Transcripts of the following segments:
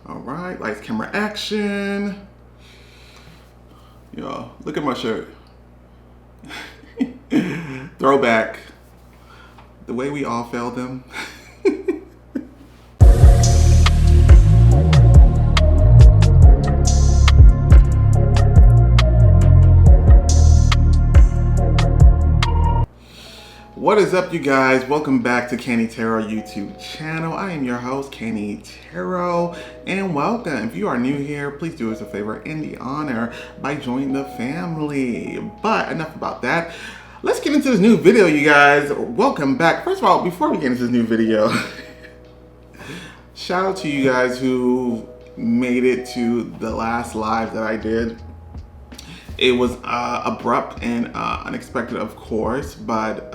All right, lights, camera, action. Yo, look at my shirt. Throwback. The way we all failed them. What is up, you guys? Welcome back to Canny Tarot YouTube channel. I am your host, Canny Tarot, and welcome. If you are new here, please do us a favor and the honor by joining the family. But enough about that. Let's get into this new video, you guys. Welcome back. First of all, before we get into this new video, shout out to you guys who made it to the last live that I did. It was abrupt and unexpected, of course, but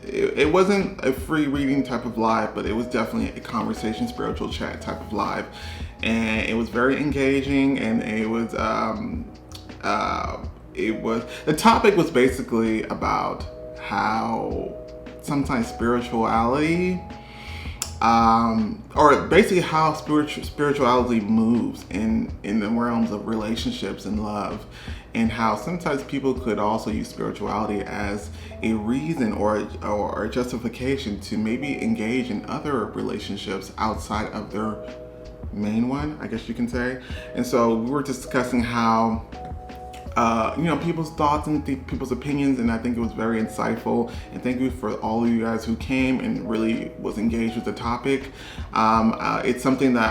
it wasn't a free reading type of live, but it was definitely a conversation, spiritual chat type of live. And it was very engaging, and the topic was basically about how sometimes spirituality, or basically how spirituality moves in the realms of relationships and love, and how sometimes people could also use spirituality as a reason or a justification to maybe engage in other relationships outside of their main one, I guess you can say. And so we were discussing how people's thoughts and people's opinions, and I think it was very insightful. And thank you for all of you guys who came and really was engaged with the topic. It's something that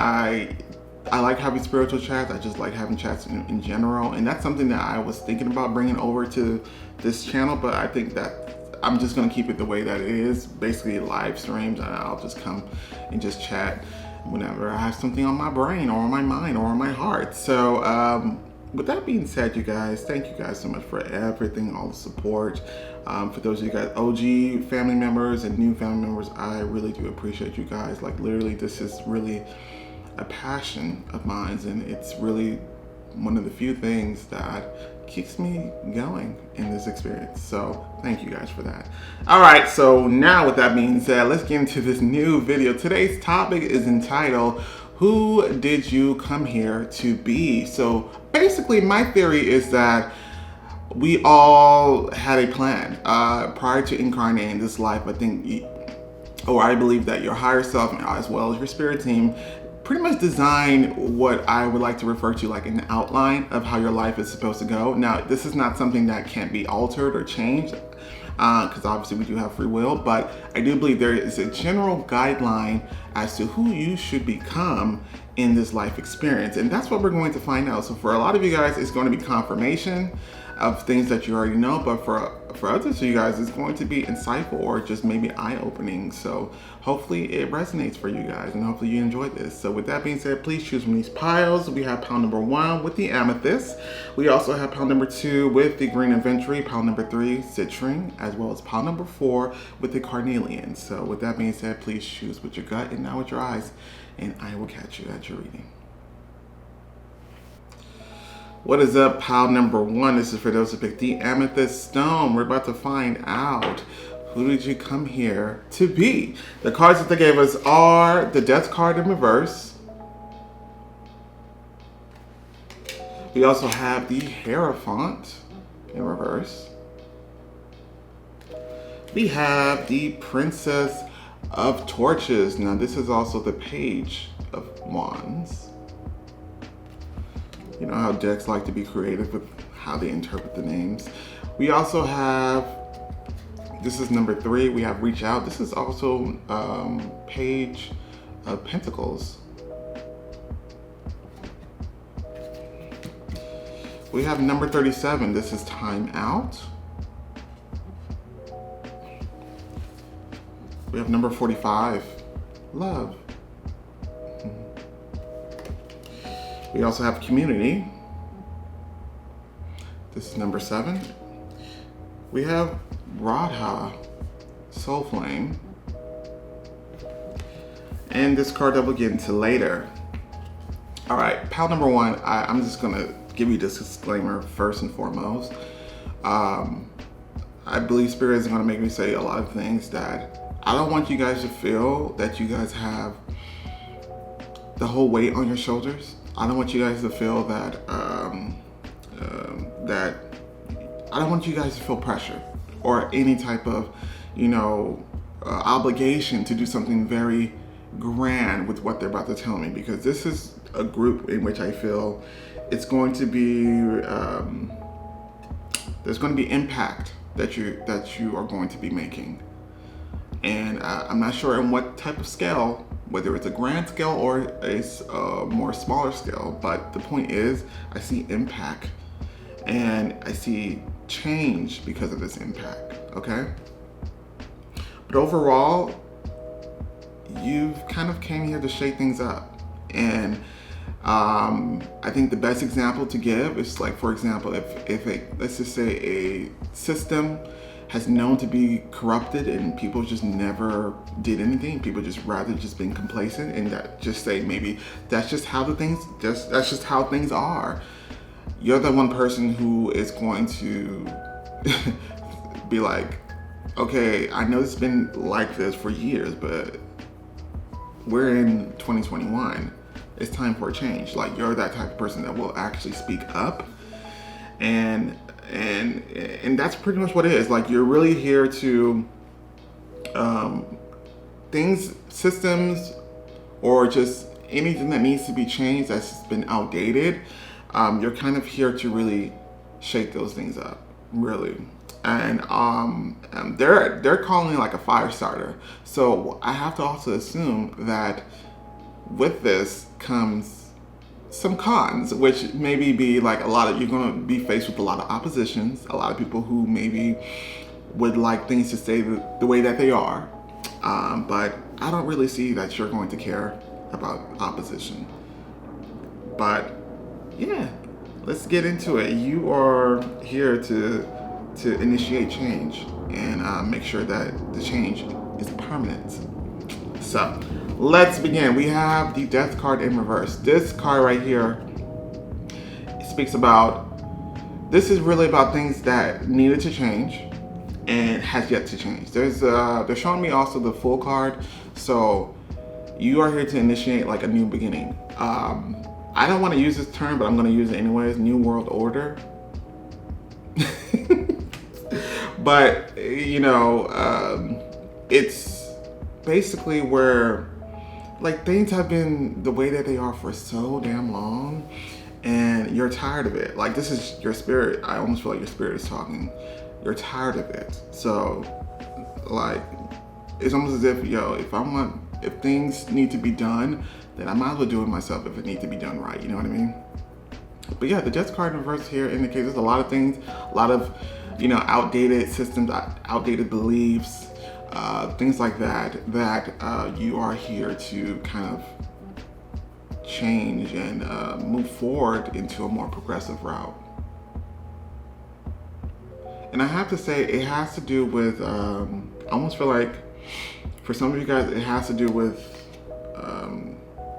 I like having spiritual chats. I just like having chats in general, and that's something that I was thinking about bringing over to this channel. But I think that I'm just gonna keep it the way that it is, basically live streams, and I'll just come and just chat whenever I have something on my brain or on my mind or on my heart. So with that being said, you guys, thank you guys so much for everything, all the support. For those of you guys, OG family members and new family members, I really do appreciate you guys. Like, literally, this is really a passion of mine, and it's really one of the few things that keeps me going in this experience. So thank you guys for that. All right, so now with that being said, let's get into this new video. Today's topic is entitled, "Who did you come here to be?" So basically, my theory is that we all had a plan prior to incarnating this life. I believe that your higher self, as well as your spirit team, pretty much design what I would like to refer to like an outline of how your life is supposed to go. Now, this is not something that can't be altered or changed, because obviously we do have free will, but I do believe there is a general guideline as to who you should become in this life experience, and that's what we're going to find out. So for a lot of you guys, it's going to be confirmation of things that you already know, but for others of you guys, it's going to be insightful or just maybe eye-opening. So hopefully it resonates for you guys, and hopefully you enjoyed this. So with that being said, please choose from these piles. We have pile number 1 with the amethyst. We also have pile number 2 with the green inventory, pile number 3 citrine, as well as pile number 4 with the carnelian. So with that being said, please choose with your gut and not with your eyes, and I will catch you at your reading. What is up, pile number 1? This is for those who picked the amethyst stone. We're about to find out, who did you come here to be? The cards that they gave us are the Death card in reverse. We also have the Hierophant in reverse. We have the Princess of Torches. Now this is also the Page of Wands. You know how decks like to be creative with how they interpret the names. We also have, this is number 3, we have Reach Out. This is also Page of Pentacles. We have number 37, this is Time Out. We have number 45, Love. We also have Community. This is number 7. We have Radha, Soul Flame. And this card that we'll get into later. All right, pile number 1, I'm just gonna give you this disclaimer first and foremost. I believe Spirit is gonna make me say a lot of things that I don't want you guys to feel that you guys have the whole weight on your shoulders. I don't want you guys to feel that that I don't want you guys to feel pressure or any type of, obligation to do something very grand with what they're about to tell me, because this is a group in which I feel it's going to be there's going to be impact that you are going to be making, and I'm not sure in what type of scale, whether it's a grand scale or a more smaller scale, but the point is I see impact and I see change because of this impact, okay? But overall, you've kind of came here to shake things up. And I think the best example to give is, like, for example, if let's just say a system has known to be corrupted and people just never did anything, people just rather just been complacent and that just say maybe that's just how that's just how things are. You're the one person who is going to be like, okay, I know it's been like this for years, but we're in 2021. It's time for a change. Like, you're that type of person that will actually speak up, and that's pretty much what it is. Like, you're really here to systems, or just anything that needs to be changed that's been outdated. You're kind of here to really shake those things up, really. And they're calling it like a fire starter. So I have to also assume that with this comes some cons, which maybe be like you're going to be faced with a lot of oppositions, a lot of people who maybe would like things to stay the way that they are. But I don't really see that you're going to care about opposition. But yeah, let's get into it. You are here to initiate change and make sure that the change is permanent. So let's begin. We have the Death card in reverse. This card right here speaks about, this is really about things that needed to change and has yet to change. They're showing me also the Fool card. So you are here to initiate like a new beginning. I don't want to use this term, but I'm going to use it anyways. New World Order. But, it's basically where, like, things have been the way that they are for so damn long, and you're tired of it. Like, this is your spirit. I almost feel like your spirit is talking. You're tired of it. So, like, it's almost as if, if things need to be done, then I might as well do it myself if it needs to be done right. You know what I mean? But yeah, the Death card in reverse here indicates there's a lot of things, a lot of, outdated systems, outdated beliefs, things like that you are here to kind of change and move forward into a more progressive route. And I have to say, it has to do with, I almost feel like for some of you guys, it has to do with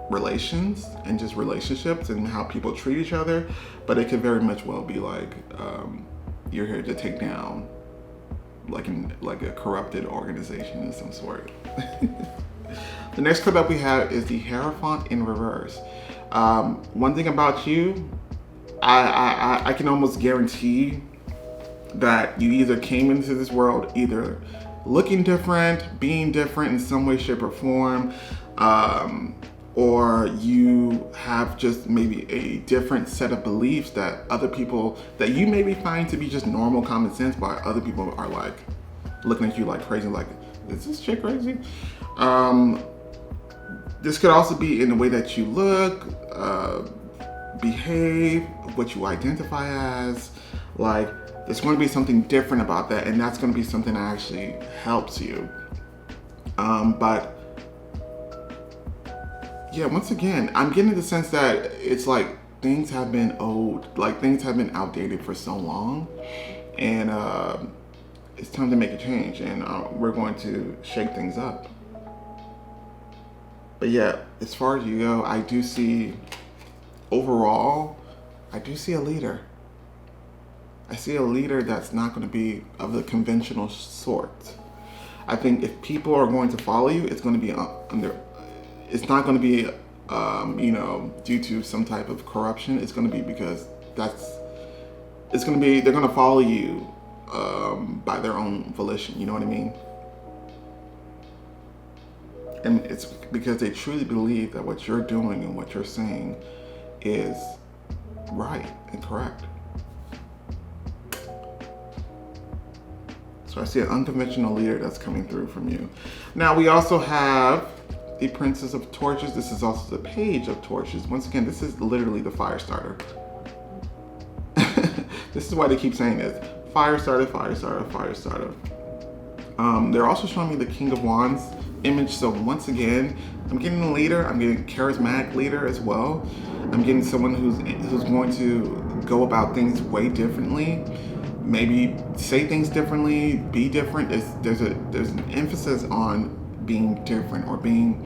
relations and just relationships and how people treat each other. But it could very much well be like, you're here to take down like a corrupted organization of some sort. The next card that we have is the Hierophant in reverse. One thing about you, I can almost guarantee that you either came into this world either looking different, being different in some way, shape, or form, or you have just maybe a different set of beliefs that other people, that you maybe find to be just normal common sense, but other people are like looking at you like crazy, like, is this chick crazy? This could also be in the way that you look, behave, what you identify as. Like, there's going to be something different about that, and that's going to be something that actually helps you. But yeah, once again, I'm getting the sense that it's like things have been things have been outdated for so long, and it's time to make a change, and we're going to shake things up. But yeah, as far as you go, I do see, overall, I do see a leader. I see a leader that's not going to be of the conventional sort. I think if people are going to follow you, it's going to be it's not going to be due to some type of corruption, it's going to be because they're going to follow you by their own volition. You know what I mean? And it's because they truly believe that what you're doing and what you're saying is right and correct. So I see an unconventional leader that's coming through from you. Now we also have the Princess of Torches. This is also the Page of Torches. Once again, this is literally the fire starter. This is why they keep saying this. Fire starter, fire starter, fire starter. They're also showing me the King of Wands image. So once again, I'm getting a leader. I'm getting a charismatic leader as well. I'm getting someone who's going to go about things way differently. Maybe say things differently, be different. There's an emphasis on being different or being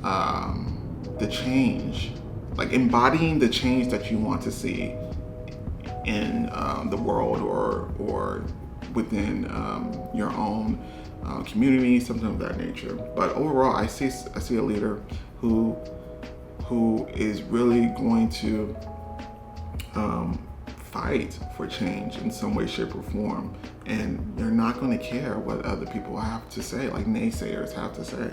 the change, like embodying the change that you want to see in the world or within your own community, something of that nature. But overall, I see a leader who is really going to fight for change in some way, shape, or form, and they're not going to care what other people have to say, like naysayers have to say.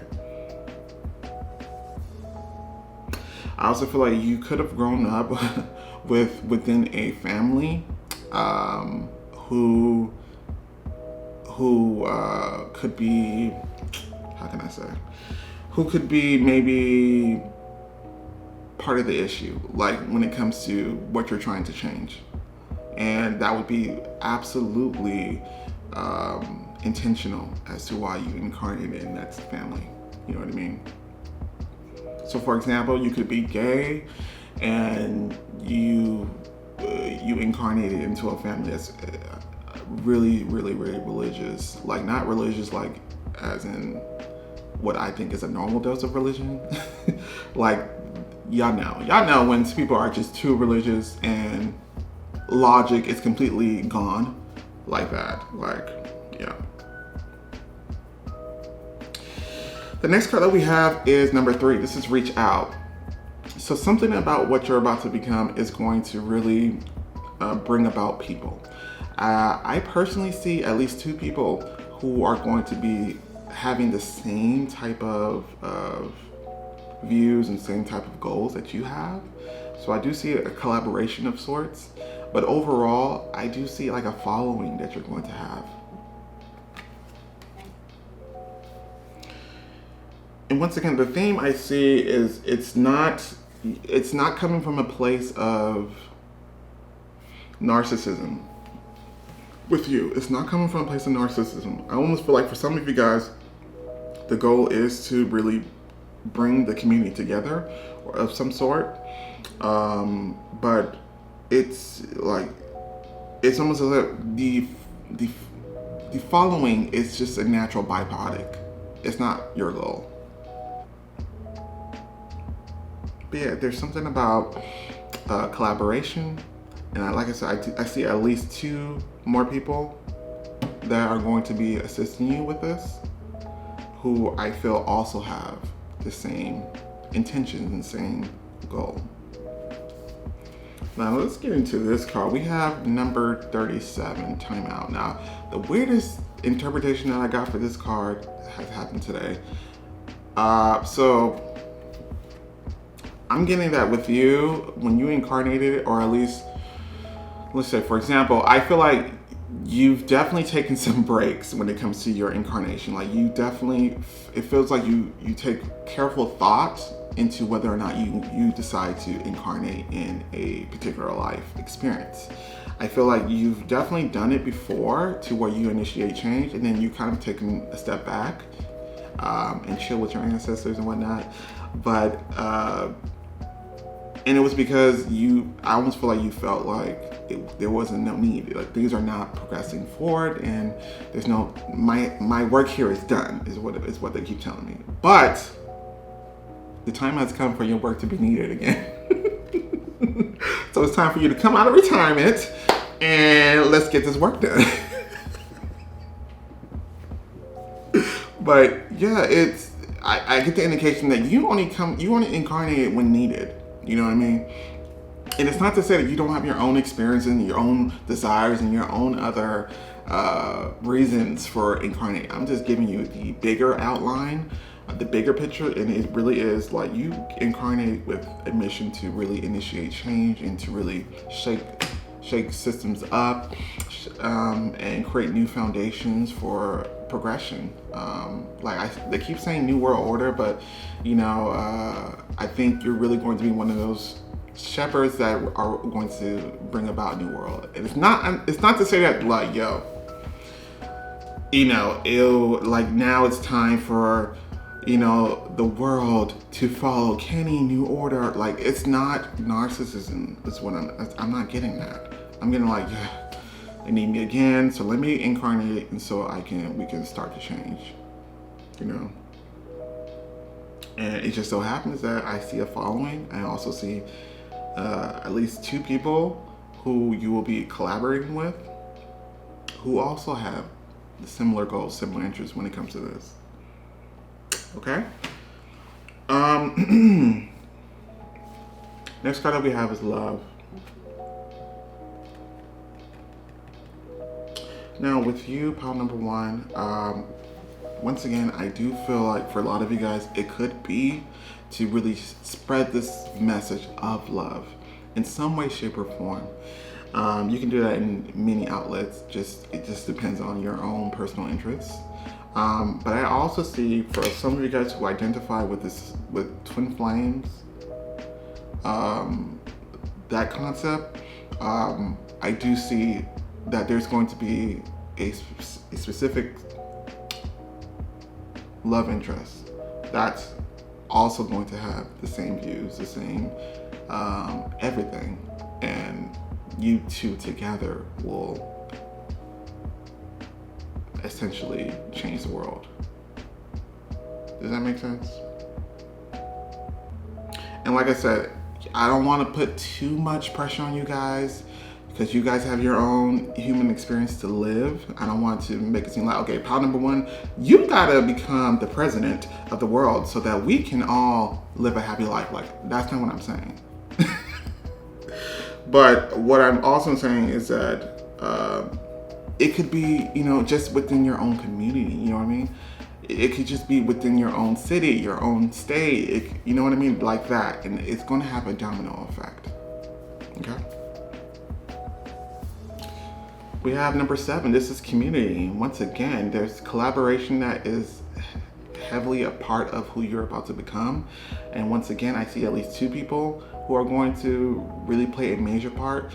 I also feel like you could have grown up within a family who could be, how can I say, who could be maybe part of the issue, like when it comes to what you're trying to change. And that would be absolutely intentional as to why you incarnated in that family. You know what I mean? So for example, you could be gay and you incarnated into a family that's really, really, really religious. Like not religious like as in what I think is a normal dose of religion. Like y'all know when people are just too religious and logic is completely gone like that. Like, yeah. The next card that we have is number 3. This is Reach Out. So something about what you're about to become is going to really bring about people. I personally see at least 2 people who are going to be having the same type of views and same type of goals that you have. So I do see a collaboration of sorts. But overall, I do see like a following that you're going to have. And once again, the theme I see is it's not coming from a place of narcissism with you. It's not coming from a place of narcissism. I almost feel like for some of you guys, the goal is to really bring the community together or of some sort. But it's like, it's almost as if the following is just a natural byproduct. It's not your goal. But yeah, there's something about collaboration. And like I said, I see at least 2 more people that are going to be assisting you with this, who I feel also have the same intentions and same goal. Now let's get into this card. We have number 37, Timeout. Now, the weirdest interpretation that I got for this card has happened today. So I'm getting that with you, when you incarnated, or at least, let's say, for example, I feel like you've definitely taken some breaks when it comes to your incarnation. Like you definitely, it feels like you take careful thought into whether or not you decide to incarnate in a particular life experience. I feel like you've definitely done it before to where you initiate change and then you kind of taken a step back and chill with your ancestors and whatnot. But, and it was because I almost feel like you felt like there wasn't no need. Like things are not progressing forward and there's no, my work here is done, is what they keep telling me. But the time has come for your work to be needed again. So it's time for you to come out of retirement and let's get this work done. But yeah, I get the indication that you only incarnate when needed. You know what I mean? And it's not to say that you don't have your own experiences and your own desires and your own other reasons for incarnating. I'm just giving you the bigger outline, the bigger picture, and it really is like you incarnate with a mission to really initiate change and to really shake systems up, and create new foundations for progression. They keep saying New World Order, but I think you're really going to be one of those shepherds that are going to bring about a new world. And it's not to say that like, now it's time for the world to follow Kenny New Order. Like, it's not narcissism. That's what I'm not getting that. I'm getting like, they need me again, so let me incarnate, and so we can start to change. And it just so happens that I see a following. I also see at least 2 people who you will be collaborating with, who also have similar goals, similar interests when it comes to this. Okay. Next card that we have is love. Now with you, pile number 1, once again, I do feel like for a lot of you guys, it could be to really spread this message of love in some way, shape, or form. You can do that in many outlets. It just depends on your own personal interests. But I also see for some of you guys who identify with twin flames, that concept, I do see that there's going to be a specific love interest that's also going to have the same views, the same everything, and you two together will essentially change the world. Does that make sense? And like I said, I don't want to put too much pressure on you guys, because you guys have your own human experience to live. I don't want to make it seem like, okay, pile number 1, you gotta become the president of the world so that we can all live a happy life. Like, that's not what I'm saying. But what I'm also saying is that it could be, just within your own community, you know what I mean? It could just be within your own city, your own state, you know what I mean? Like that, and it's gonna have a domino effect, okay? We have number 7, this is community. Once again, there's collaboration that is heavily a part of who you're about to become. And once again, I see at least 2 people who are going to really play a major part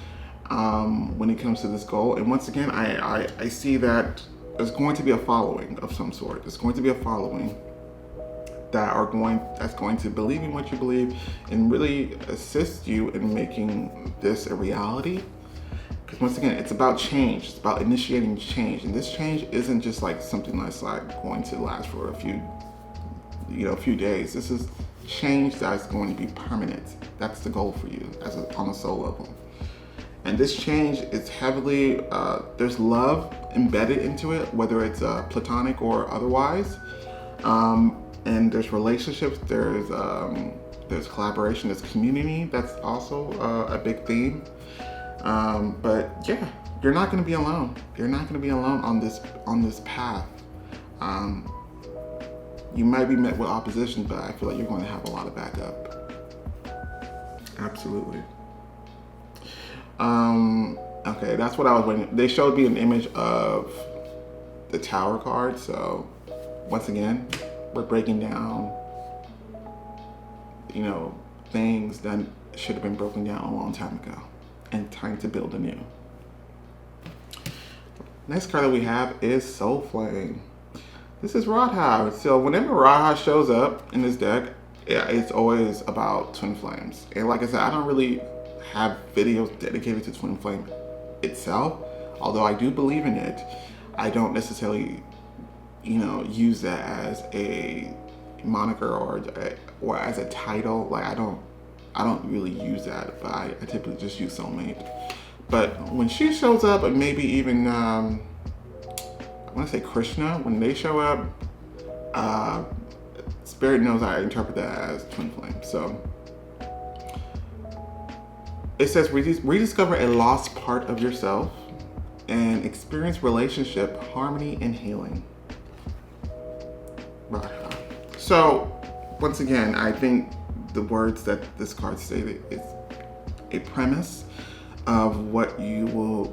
when it comes to this goal. And once again, I see that there's going to be a following of some sort. There's going to be a following that's going to believe in what you believe and really assist you in making this a reality. Because once again, it's about change. It's about initiating change. And this change isn't just like something that's like going to last for a few days. This is change that's going to be permanent. That's the goal for you on a soul level. And this change is heavily, there's love embedded into it, whether it's platonic or otherwise. And there's relationships, there's collaboration, there's community. That's also a big theme. But yeah, you're not going to be alone. You're not going to be alone on this path. You might be met with opposition, but I feel like you're going to have a lot of backup. Absolutely. Okay, that's what I was waiting. They showed me an image of the Tower card. So once again, we're breaking down, things that should have been broken down a long time ago, and time to build anew. Next card that we have is Soul Flame. This is Radha. So whenever Radha shows up in this deck, it's always about twin flames. And like I said, I don't really have videos dedicated to twin flame itself, although I do believe in it. I don't necessarily, use that as a moniker or as a title. Like I don't really use that, but I typically just use soulmate. But when she shows up, and maybe even I want to say Krishna, when they show up, Spirit knows I interpret that as twin flame. So it says rediscover a lost part of yourself and experience relationship harmony and healing. Right. So once again, I think the words that this card stated is a premise of what you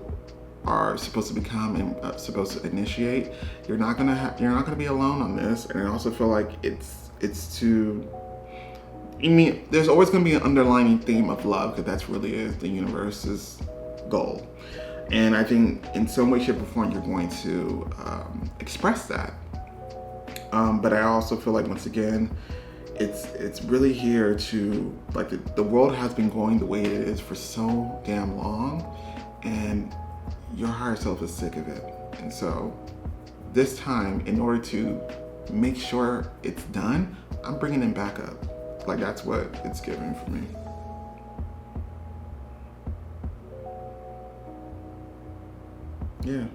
are supposed to become and supposed to initiate. You're not gonna be alone on this, and I also feel like it's to. I mean, there's always gonna be an underlying theme of love, because that's really is the universe's goal, and I think in some way, shape, or form you're going to express that. But I also feel like once again, it's really here to, like, the world has been going the way it is for so damn long, and your higher self is sick of it. And so this time, in order to make sure it's done, I'm bringing him back up. Like, that's what it's giving for me. Yeah.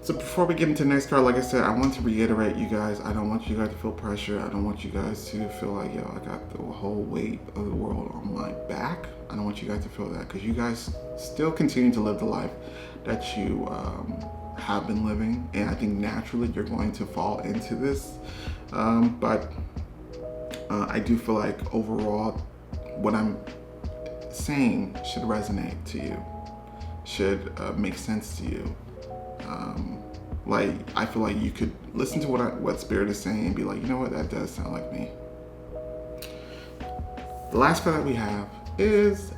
So before we get into the next card, like I said, I want to reiterate, you guys, I don't want you guys to feel pressure. I don't want you guys to feel like, yo, I got the whole weight of the world on my back. I don't want you guys to feel that, because you guys still continue to live the life that you have been living. And I think naturally you're going to fall into this. But I do feel like overall what I'm saying should resonate to you, should make sense to you. Like, I feel like you could listen to what Spirit is saying and be like, you know what, that does sound like me. The last card that we have is,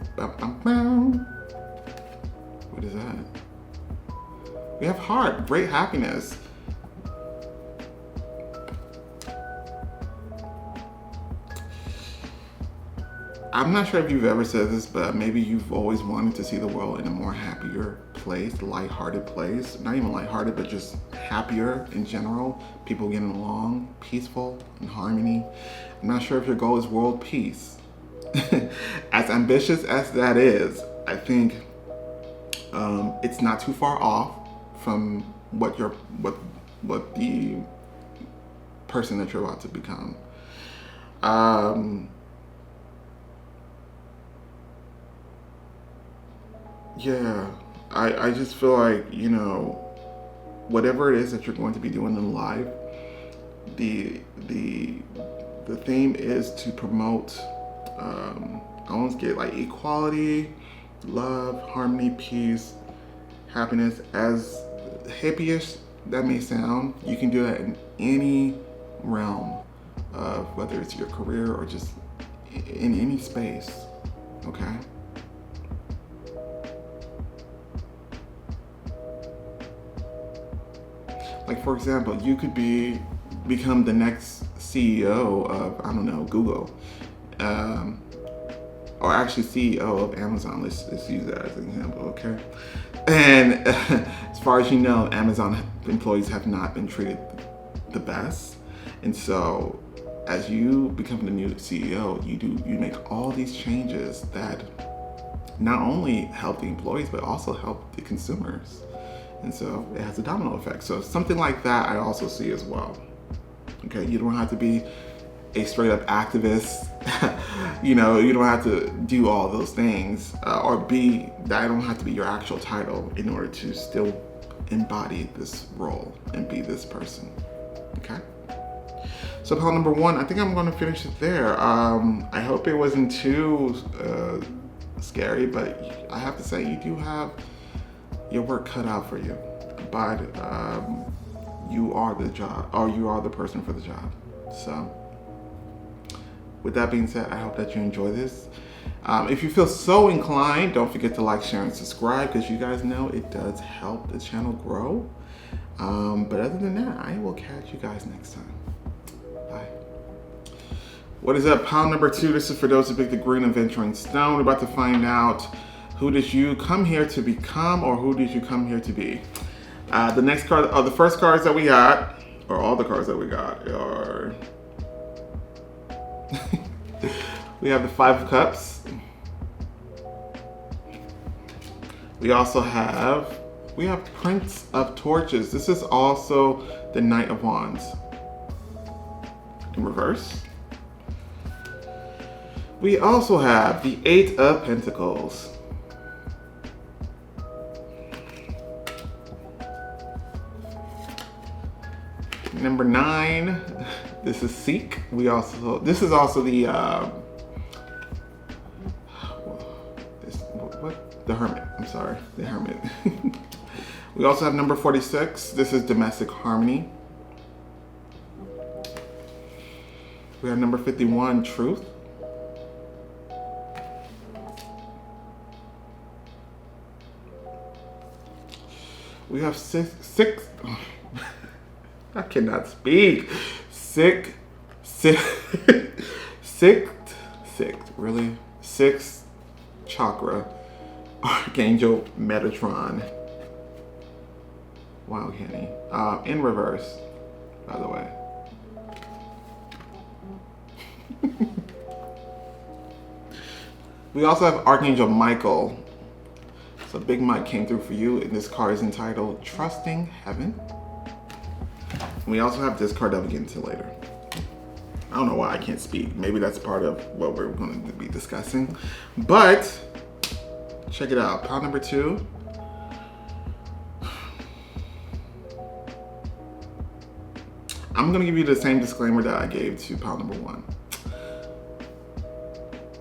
what is that? We have heart, great happiness. I'm not sure if you've ever said this, but maybe you've always wanted to see the world in a more happier place, lighthearted place. Not even lighthearted, but just happier in general. People getting along, peaceful, in harmony. I'm not sure if your goal is world peace. As ambitious as that is, I think it's not too far off from what the person that you're about to become. Yeah, I just feel like, you know, whatever it is that you're going to be doing in life, the theme is to promote, I almost get like equality, love, harmony, peace, happiness. As hippie-ish that may sound, you can do that in any realm of whether it's your career or just in any space, okay? Like, for example, you could become the next CEO of, I don't know, Google, or actually CEO of Amazon. Let's use that as an example, okay? And as far as you know, Amazon employees have not been treated the best, and so as you become the new CEO, you make all these changes that not only help the employees but also help the consumers. And so it has a domino effect. So something like that I also see as well. Okay, you don't have to be a straight up activist. You know, you don't have to do all those things, or that don't have to be your actual title in order to still embody this role and be this person. Okay. So pile number 1, I think I'm going to finish it there. I hope it wasn't too scary, but I have to say you do have your work cut out for you, but you are the job, or you are the person for the job. So with that being said, I hope that you enjoy this. If you feel so inclined, don't forget to like, share, and subscribe, because you guys know it does help the channel grow. But other than that, I will catch you guys next time. Bye. What is up? Pile number 2. This is for those who picked the green adventuring stone. We're about to find out, who did you come here to become, or who did you come here to be? The next card, the first cards that we got, or all the cards that we got, are we have the 5 of Cups. We also have Prince of Torches. This is also the Knight of Wands in reverse. We also have the Eight of Pentacles. Number 9, this is Seek. This is also the the Hermit. I'm sorry, the Hermit. We also have number 46. This is Domestic Harmony. We have number 51, Truth. We have six. I cannot speak. Sixth, really? Sixth chakra, Archangel Metatron. Wow, Kenny. In reverse, by the way. We also have Archangel Michael. So Big Mike came through for you, and this card is entitled Trusting Heaven. We also have this card that we'll get into later. I don't know why I can't speak. Maybe that's part of what we're going to be discussing. But check it out. Pile number 2. I'm going to give you the same disclaimer that I gave to pile number 1.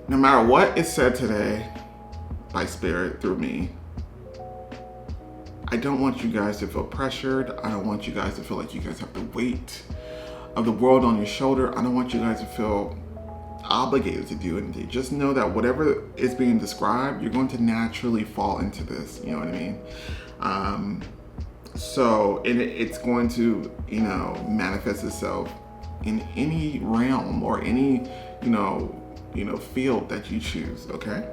No matter what is said today by Spirit through me, I don't want you guys to feel pressured. I don't want you guys to feel like you guys have the weight of the world on your shoulder. I don't want you guys to feel obligated to do anything. Just know that whatever is being described, you're going to naturally fall into this. You know what I mean? So it's going to, manifest itself in any realm or any, field that you choose. Okay.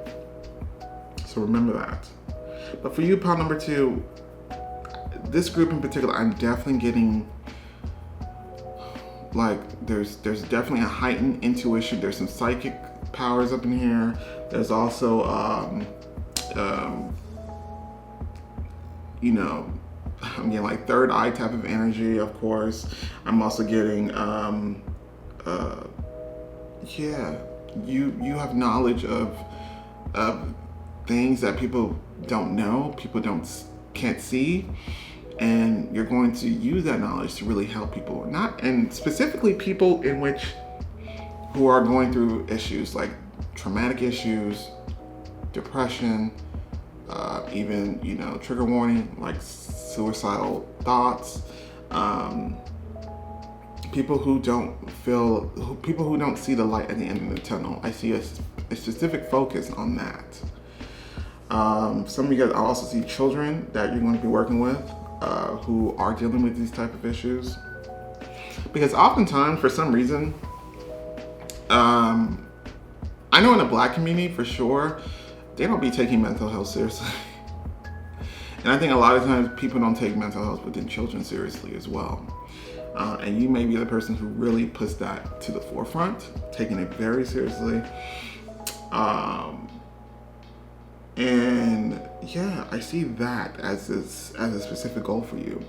So remember that. But for you, pile number 2, this group in particular, I'm definitely getting there's definitely a heightened intuition. There's some psychic powers up in here. There's also I'm getting like third eye type of energy, of course. I'm also getting you have knowledge of things that people don't know, can't see, and you're going to use that knowledge to really help people, and specifically people who are going through issues like traumatic issues, depression, even trigger warning like suicidal thoughts, people who don't see the light at the end of the tunnel. I see a specific focus on that. Some of you guys, I also see children that you're going to be working with who are dealing with these type of issues. Because oftentimes, for some reason, I know in the Black community for sure, they don't be taking mental health seriously. And I think a lot of times people don't take mental health within children seriously as well. And you may be the person who really puts that to the forefront, taking it very seriously. And yeah, I see that as a specific goal for you.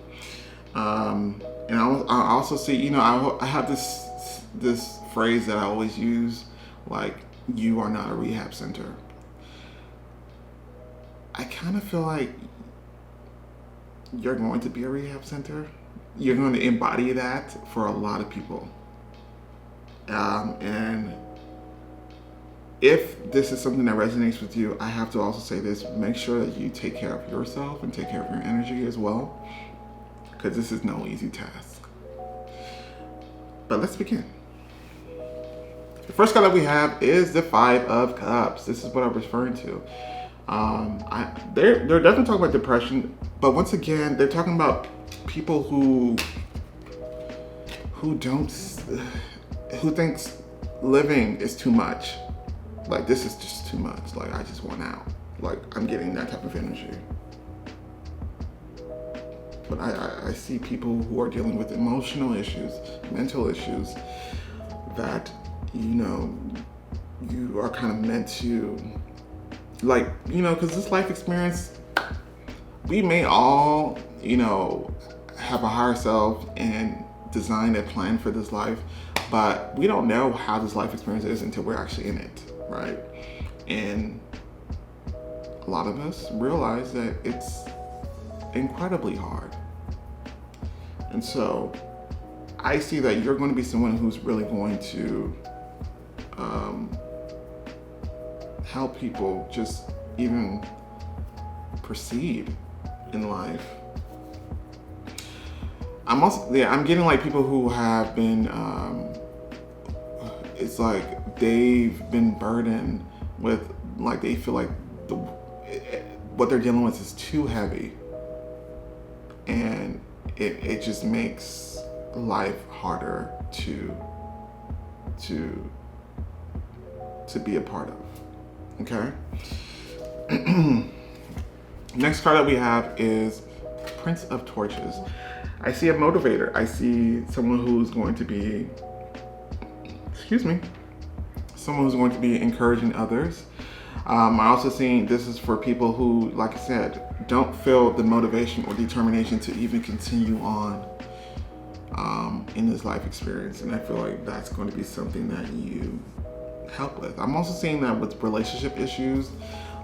And I also see, I have this phrase that I always use, like, you are not a rehab center. I kind of feel like you're going to be a rehab center. You're going to embody that for a lot of people. And if this is something that resonates with you, I have to also say this: make sure that you take care of yourself and take care of your energy as well, because this is no easy task. But let's begin. The first card that we have is the Five of Cups. This is what I'm referring to. They're definitely talking about depression, but once again, they're talking about people who thinks living is too much. Like, this is just too much. Like, I just want out. Like, I'm getting that type of energy. But I see people who are dealing with emotional issues, mental issues, that, you are kind of meant to, because this life experience, we may all, have a higher self and design a plan for this life, but we don't know how this life experience is until we're actually in it, right? And a lot of us realize that it's incredibly hard. And so I see that you're going to be someone who's really going to help people just even proceed in life. I'm getting like people who have been, it's like they've been burdened with, like they feel like what they're dealing with is too heavy, and it just makes life harder to be a part of. Okay. Next card that we have is Prince of Torches. I see a motivator. I see someone who's going to be, someone who's going to be encouraging others. I also see this is for people who, like I said, don't feel the motivation or determination to even continue on in this life experience. And I feel like that's going to be something that you help with. I'm also seeing that with relationship issues.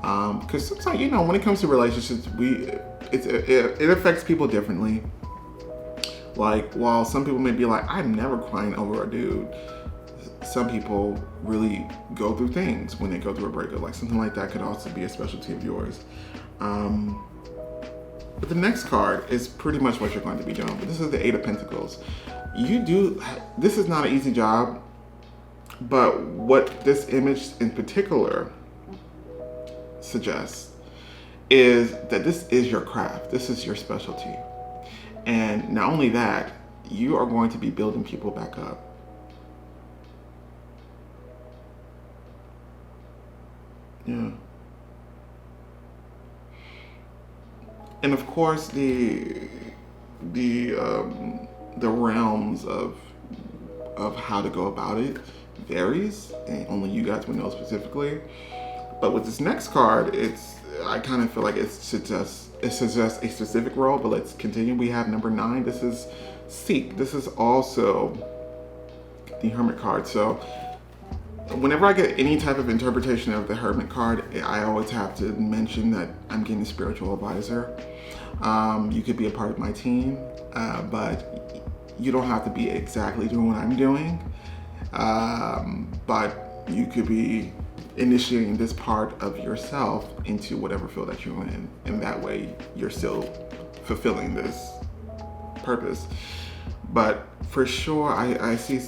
Because sometimes, when it comes to relationships, it affects people differently. Like, while some people may be like, I'm never crying over a dude, some people really go through things when they go through a breakup. Like, something like that could also be a specialty of yours. But the next card is pretty much what you're going to be doing. But this is the Eight of Pentacles. This is not an easy job, but what this image in particular suggests is that this is your craft. This is your specialty. And not only that, you are going to be building people back up. Yeah. And of course, the realms of how to go about it varies, and only you guys would know specifically. But with this next card, I kind of feel like it suggests a specific role. But let's continue. We have number 9. This is Seek. This is also the Hermit card. So whenever I get any type of interpretation of the Hermit card, I always have to mention that I'm getting a spiritual advisor. You could be a part of my team, but you don't have to be exactly doing what I'm doing. But you could be initiating this part of yourself into whatever field that you're in, and that way you're still fulfilling this purpose. But for sure, I see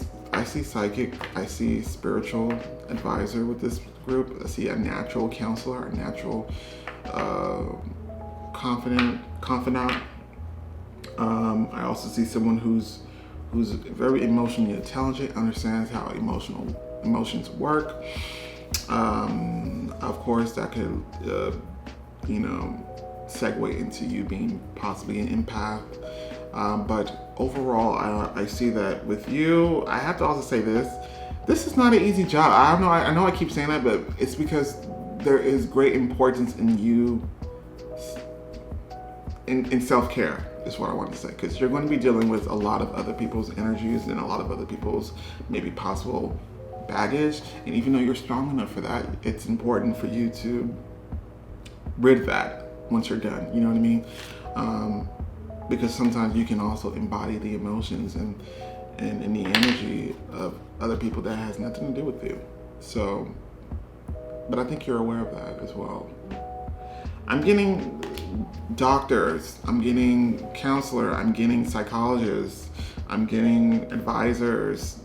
psychic, I see spiritual advisor with this group. I see a natural counselor, a natural confidant. I also see someone who's very emotionally intelligent, understands how emotions work. Of course, that could segue into you being possibly an empath. But overall, I see that with you. I have to also say this is not an easy job. I know I keep saying that, but it's because there is great importance in you in self-care is what I want to say, because you're going to be dealing with a lot of other people's energies and a lot of other people's maybe possible baggage. And even though you're strong enough for that, it's important for you to rid that once you're done. You know what I mean? Because sometimes you can also embody the emotions and the energy of other people that has nothing to do with you. So, but I think you're aware of that as well. I'm getting doctors, I'm getting counselor, I'm getting psychologists, I'm getting advisors.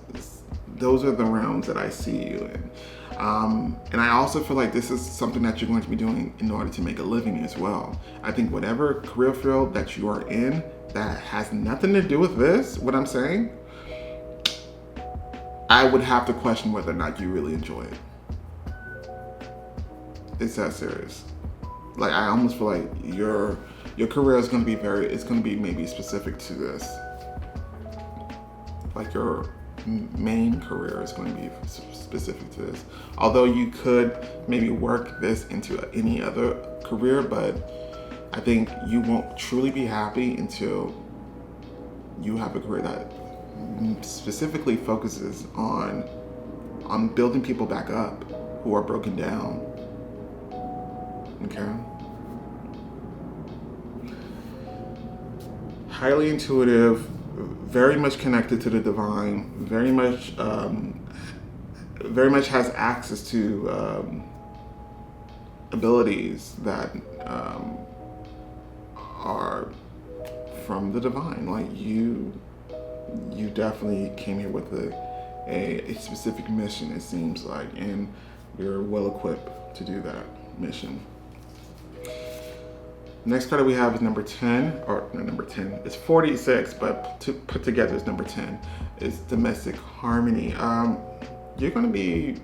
Those are the realms that I see you in. And I also feel like this is something that you're going to be doing in order to make a living as well. I think whatever career field that you are in that has nothing to do with this, what I'm saying, I would have to question whether or not you really enjoy it. It's that serious. Like, I almost feel like your career is going to be it's going to be maybe specific to this. Like, your main career is going to be specific to this. Although you could maybe work this into any other career, but I think you won't truly be happy until you have a career that specifically focuses on building people back up who are broken down. Okay. Highly intuitive, very much connected to the divine, very much has access to abilities that are from the divine. Like you definitely came here with a specific mission, it seems like, and you're well equipped to do that mission. Next card that we have is number 10, or not number 10, it's 46, but to put together is number 10. It's domestic harmony. You're going to be,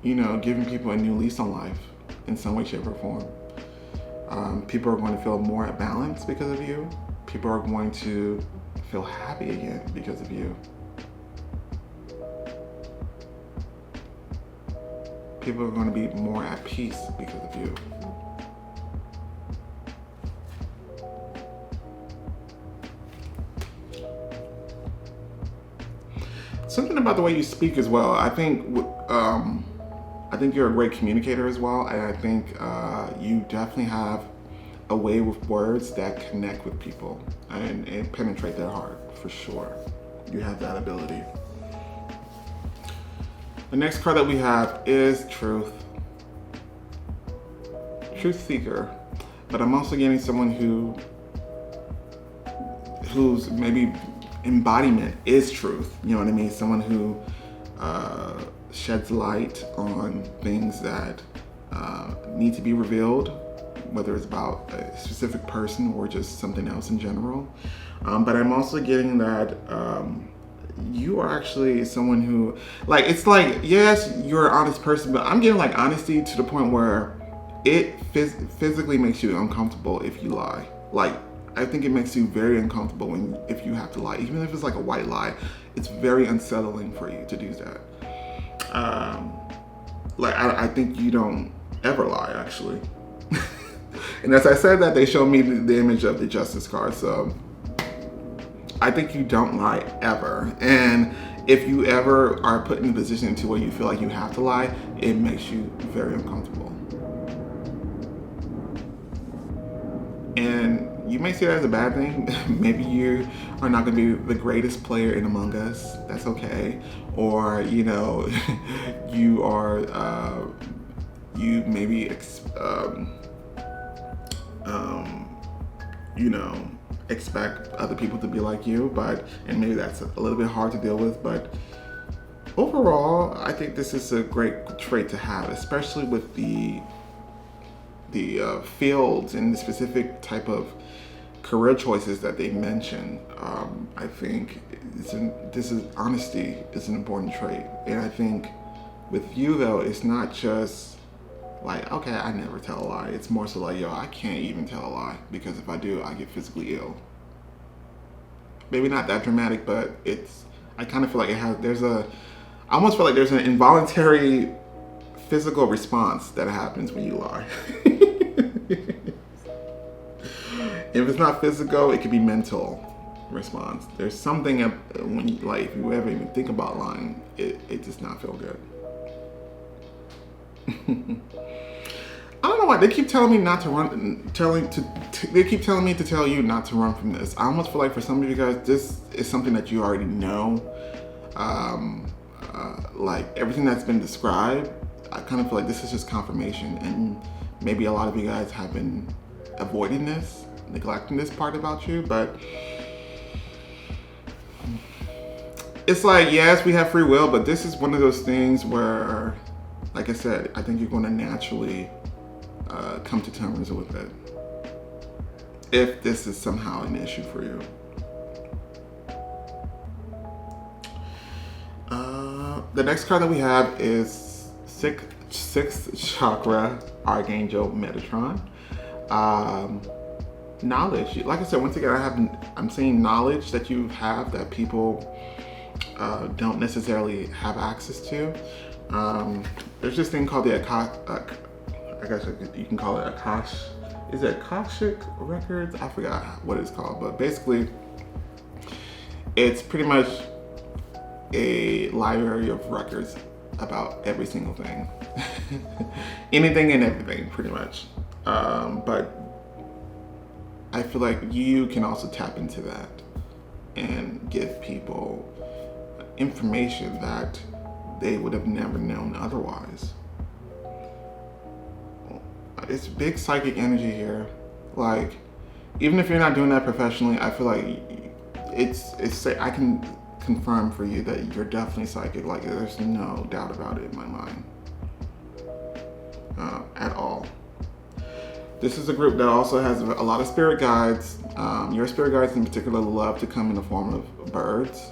giving people a new lease on life in some way, shape, or form. People are going to feel more at balance because of you. People are going to feel happy again because of you. People are going to be more at peace because of you. Something about the way you speak as well. I think you're a great communicator as well, and I think you definitely have a way with words that connect with people and penetrate their heart, for sure. You have that ability. The next card that we have is Truth. Truth seeker. But I'm also getting someone whose maybe embodiment is truth. You know what I mean? Someone who sheds light on things that need to be revealed, whether it's about a specific person or just something else in general. But I'm also getting that you are actually someone who, like, it's like, yes, you're an honest person, but I'm getting like honesty to the point where it physically makes you uncomfortable if you lie. Like, I think it makes you very uncomfortable if you have to lie. Even if it's like a white lie, it's very unsettling for you to do that. I think you don't ever lie, actually. And as I said that, they showed me the image of the Justice card. So I think you don't lie ever. And if you ever are put in a position to where you feel like you have to lie, it makes you very uncomfortable. And you may see that as a bad thing. Maybe you are not going to be the greatest player in Among Us. That's okay. Or, you are, you maybe, expect other people to be like you, and maybe that's a little bit hard to deal with. But overall, I think this is a great trait to have, especially with the fields and the specific type of career choices that they mention. I think honesty is an important trait. And I think with you though, it's not just like, okay, I never tell a lie. It's more so like, yo, I can't even tell a lie, because if I do, I get physically ill. Maybe not that dramatic, but I kind of feel like I almost feel like there's an involuntary physical response that happens when you lie. If it's not physical, it could be mental response. There's something when you, like, if you ever even think about lying, it does not feel good. I don't know why they keep telling me not to run. They keep telling me to tell you not to run from this. I almost feel like for some of you guys, this is something that you already know. Like everything that's been described, I kind of feel like this is just confirmation, and maybe a lot of you guys have been avoiding this, neglecting this part about you. But it's like, yes, we have free will, but this is one of those things where, like I said, I think you're going to naturally come to terms with it if this is somehow an issue for you. The next card that we have is sixth chakra, Archangel Metatron. Knowledge. Like I said, once again, I'm seeing knowledge that you have that people don't necessarily have access to. There's this thing called the I guess you can call it Akash. Is it Akashic Records? I forgot what it's called, but basically It's pretty much a library of records about every single thing. Anything and everything, pretty much. But I feel like you can also tap into that and give people information that they would have never known otherwise. It's big psychic energy here. Like, even if you're not doing that professionally, I feel like I can confirm for you that you're definitely psychic. Like, there's no doubt about it in my mind at all. This is a group that also has a lot of spirit guides. Your spirit guides in particular love to come in the form of birds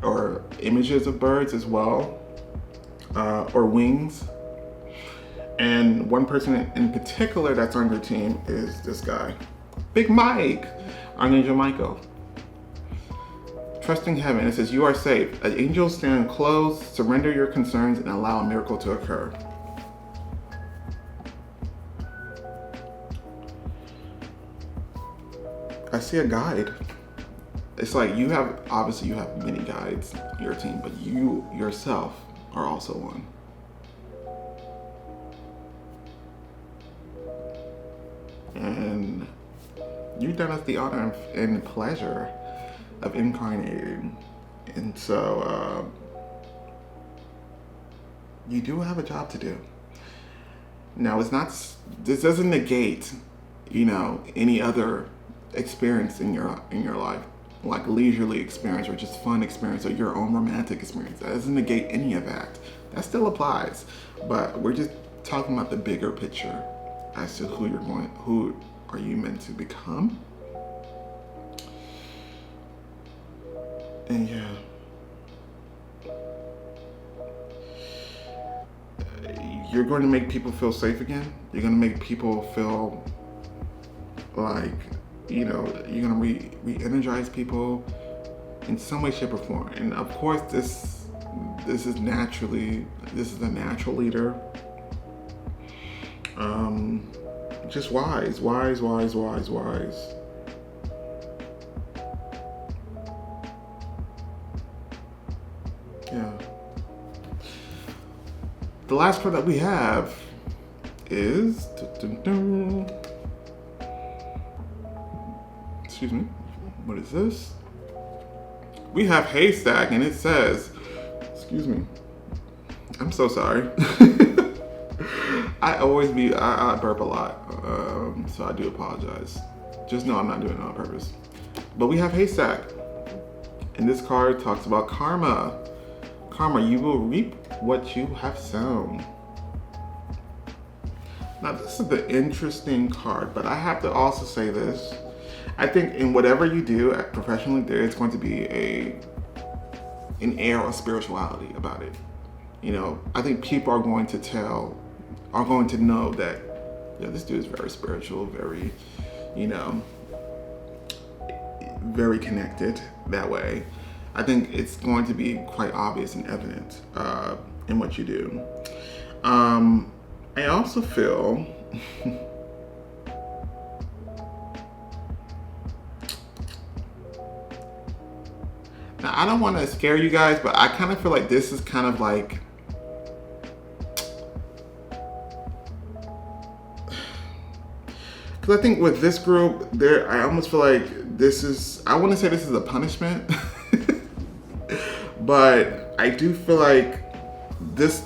or images of birds as well, or wings. And one person in particular that's on your team is this guy, Big Mike, Archangel Michael. Trusting heaven, it says, you are safe. An angel stand close, surrender your concerns, and allow a miracle to occur. I see a guide. It's like you have many guides on your team, but you yourself are also one. And you've done us the honor and pleasure of incarnating. And so you do have a job to do. Now, this doesn't negate, any other experience in your life, like leisurely experience or just fun experience or your own romantic experience. That doesn't negate any of that. That still applies. But we're just talking about the bigger picture as to who are you meant to become. And you're going to make people feel safe again. You're going to make people feel like, you're going to re-energize people in some way, shape, or form. And of course, this is a natural leader. Just wise. Yeah. The last card that we have is, excuse me, what is this? We have Haystack, and it says, excuse me, I'm so sorry. I burp a lot, so I do apologize. Just know I'm not doing it on purpose. But we have Haystack, and this card talks about karma. Karma, you will reap what you have sown. Now, this is the interesting card, but I have to also say this. I think in whatever you do professionally, there is going to be an air of spirituality about it. I think people are going to know that this dude is very spiritual, very, very connected that way. I think it's going to be quite obvious and evident in what you do. I also feel now, I don't want to scare you guys, but I kind of feel like this is kind of like, because I think with this group, I almost feel like I want to say this is a punishment, but I do feel like this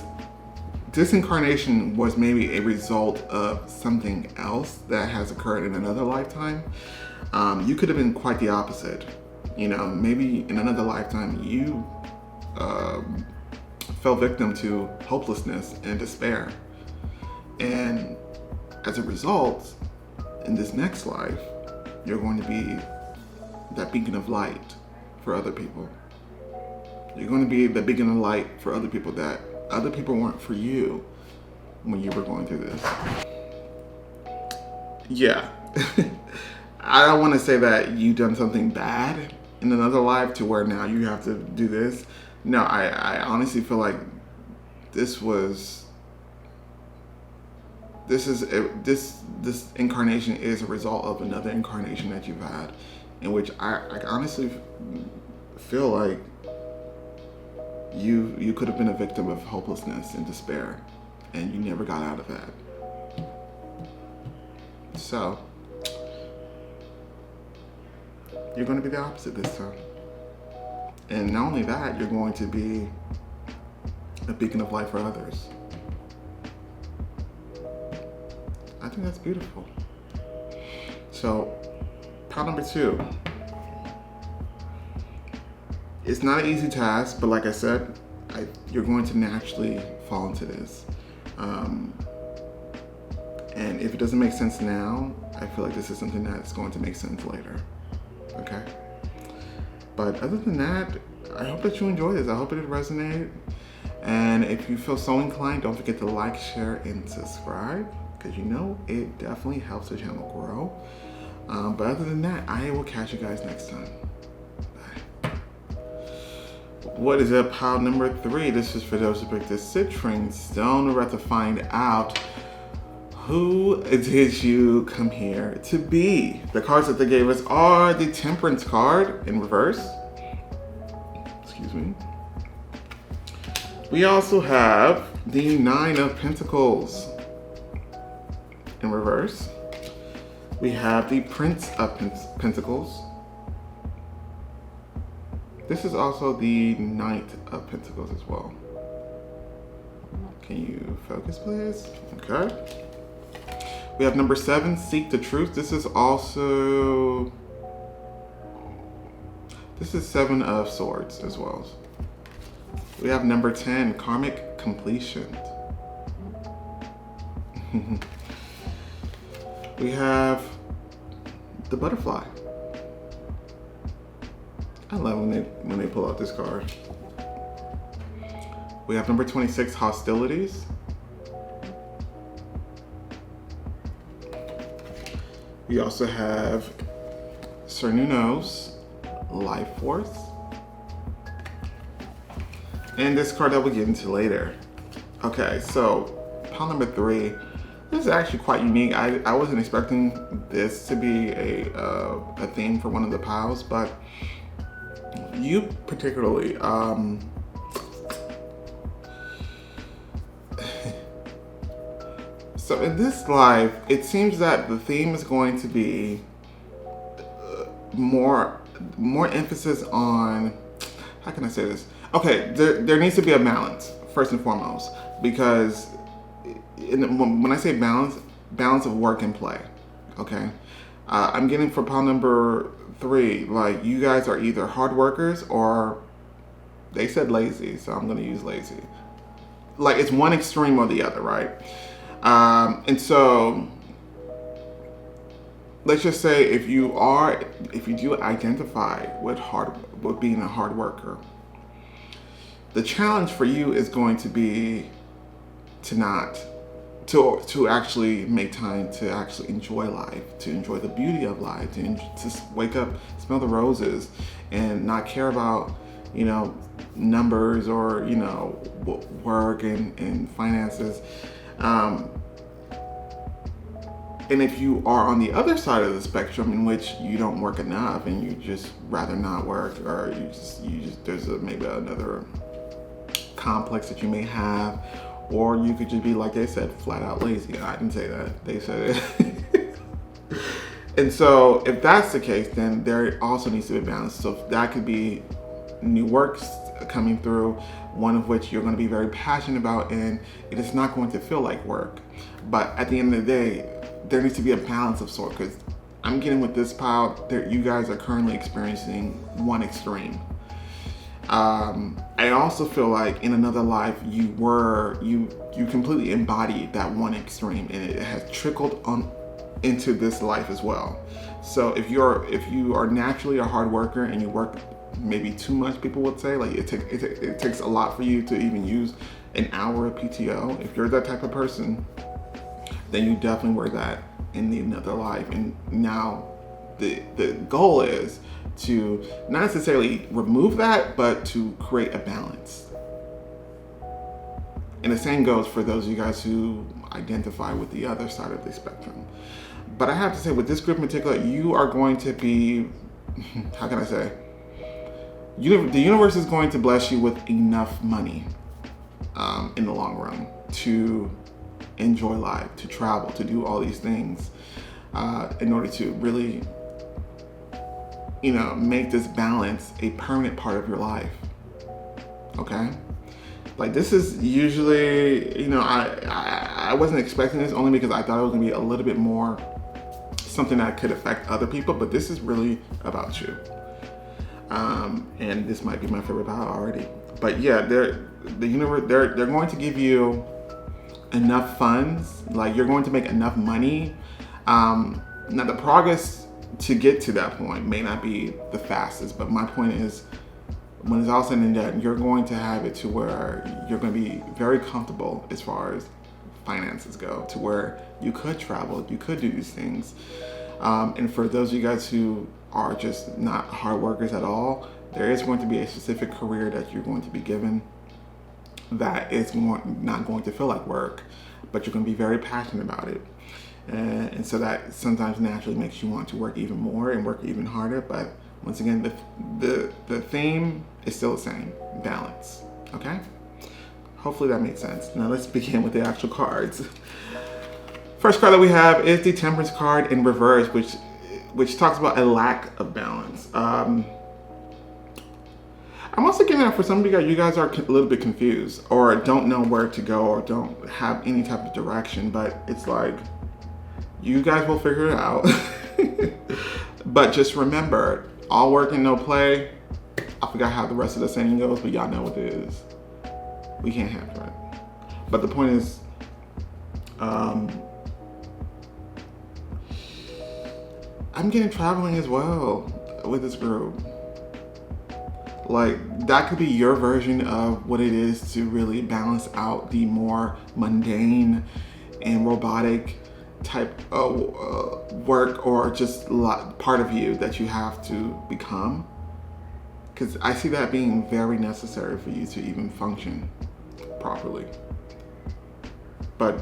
incarnation was maybe a result of something else that has occurred in another lifetime. You could have been quite the opposite. Maybe in another lifetime you fell victim to hopelessness and despair. And as a result, in this next life, you're going to be that beacon of light for other people. You're going to be the beacon of light for other people that other people weren't for you when you were going through this. Yeah. I don't want to say that you've done something bad in another life to where now you have to do this. No, I honestly feel like this incarnation is a result of another incarnation that you've had, in which I honestly feel like you could have been a victim of hopelessness and despair, and you never got out of that. So you're going to be the opposite this time. And not only that, you're going to be a beacon of light for others. I think that's beautiful. So, pile number 2. It's not an easy task, but like I said, you're going to naturally fall into this. And if it doesn't make sense now, I feel like this is something that's going to make sense later. Okay? But other than that, I hope that you enjoy this. I hope it resonated. And if you feel so inclined, don't forget to like, share, and subscribe, because you know it definitely helps the channel grow. But other than that, I will catch you guys next time. Bye. What is it? Pile number 3. This is for those who picked the citrine stone. We're about to find out who did you come here to be. The cards that they gave us are the Temperance card in reverse. Excuse me. We also have the 9 of Pentacles in reverse. We have the Prince of Pentacles. This is also the Knight of Pentacles as well. Can you focus, please? Okay. We have number 7, Seek the Truth. This is 7 of Swords as well. We have number 10, Karmic Completion. We have the Butterfly. I love when they pull out this card. We have number 26, Hostilities. We also have Cernuno's Life Force. And this card that we'll get into later. Okay, so pile number 3. This is actually quite unique. I wasn't expecting this to be a theme for one of the piles, but you particularly, so in this life, it seems that the theme is going to be more emphasis on, how can I say this? Okay, there needs to be a balance, first and foremost, because when I say balance of work and play, okay? I'm getting for pile number 3, like you guys are either hard workers or they said lazy, so I'm gonna use lazy. Like it's one extreme or the other, right? And so let's just say if you do identify with being a hard worker, the challenge for you is going to be to actually make time to actually enjoy life, to enjoy the beauty of life, to wake up, smell the roses, and not care about, numbers or, work and finances. And if you are on the other side of the spectrum in which you don't work enough and you just rather not work, or there's maybe another complex that you may have, or you could just be, like they said, flat out lazy. I didn't say that, they said it. And so if that's the case, then there also needs to be a balance. So that could be new works coming through, one of which you're going to be very passionate about, and it is not going to feel like work. But at the end of the day, there needs to be a balance of sort, because I'm getting with this pile, you guys are currently experiencing one extreme. I also feel like in another life you completely embodied that one extreme, and it has trickled on into this life as well. So if you are naturally a hard worker and you work maybe too much, people would say, like it takes a lot for you to even use an hour of PTO. If you're that type of person, then you definitely were that in another life. And now the goal is to not necessarily remove that, but to create a balance. And the same goes for those of you guys who identify with the other side of the spectrum. But I have to say, with this group in particular, you are going to be, how can I say? The universe is going to bless you with enough money in the long run to enjoy life, to travel, to do all these things in order to really, make this balance a permanent part of your life. Okay? Like, this is usually, I wasn't expecting this, only because I thought it was gonna be a little bit more something that could affect other people, but this is really about you. And this might be my favorite pile already. But yeah, they're going to give you enough funds, like you're going to make enough money. Now the progress to get to that point may not be the fastest, but my point is, when it's all said and done, you're going to have it to where you're going to be very comfortable as far as finances go, to where you could travel, you could do these things. And for those of you guys who are just not hard workers at all, there is going to be a specific career that you're going to be given that is not going to feel like work, but you're going to be very passionate about it. And so that sometimes naturally makes you want to work even more and work even harder. But once again, the theme is still the same: balance. Okay? Hopefully that makes sense. Now let's begin with the actual cards. First card that we have is the Temperance card in reverse, which talks about a lack of balance. I'm also getting that for some of you guys are a little bit confused, or don't know where to go, or don't have any type of direction, but it's like, you guys will figure it out. But just remember, all work and no play. I forgot how the rest of the saying goes, but y'all know what it is. We can't have it. But the point is, I'm getting traveling as well with this group. Like, that could be your version of what it is to really balance out the more mundane and robotic type of work, or just part of you that you have to become. Because I see that being very necessary for you to even function properly. But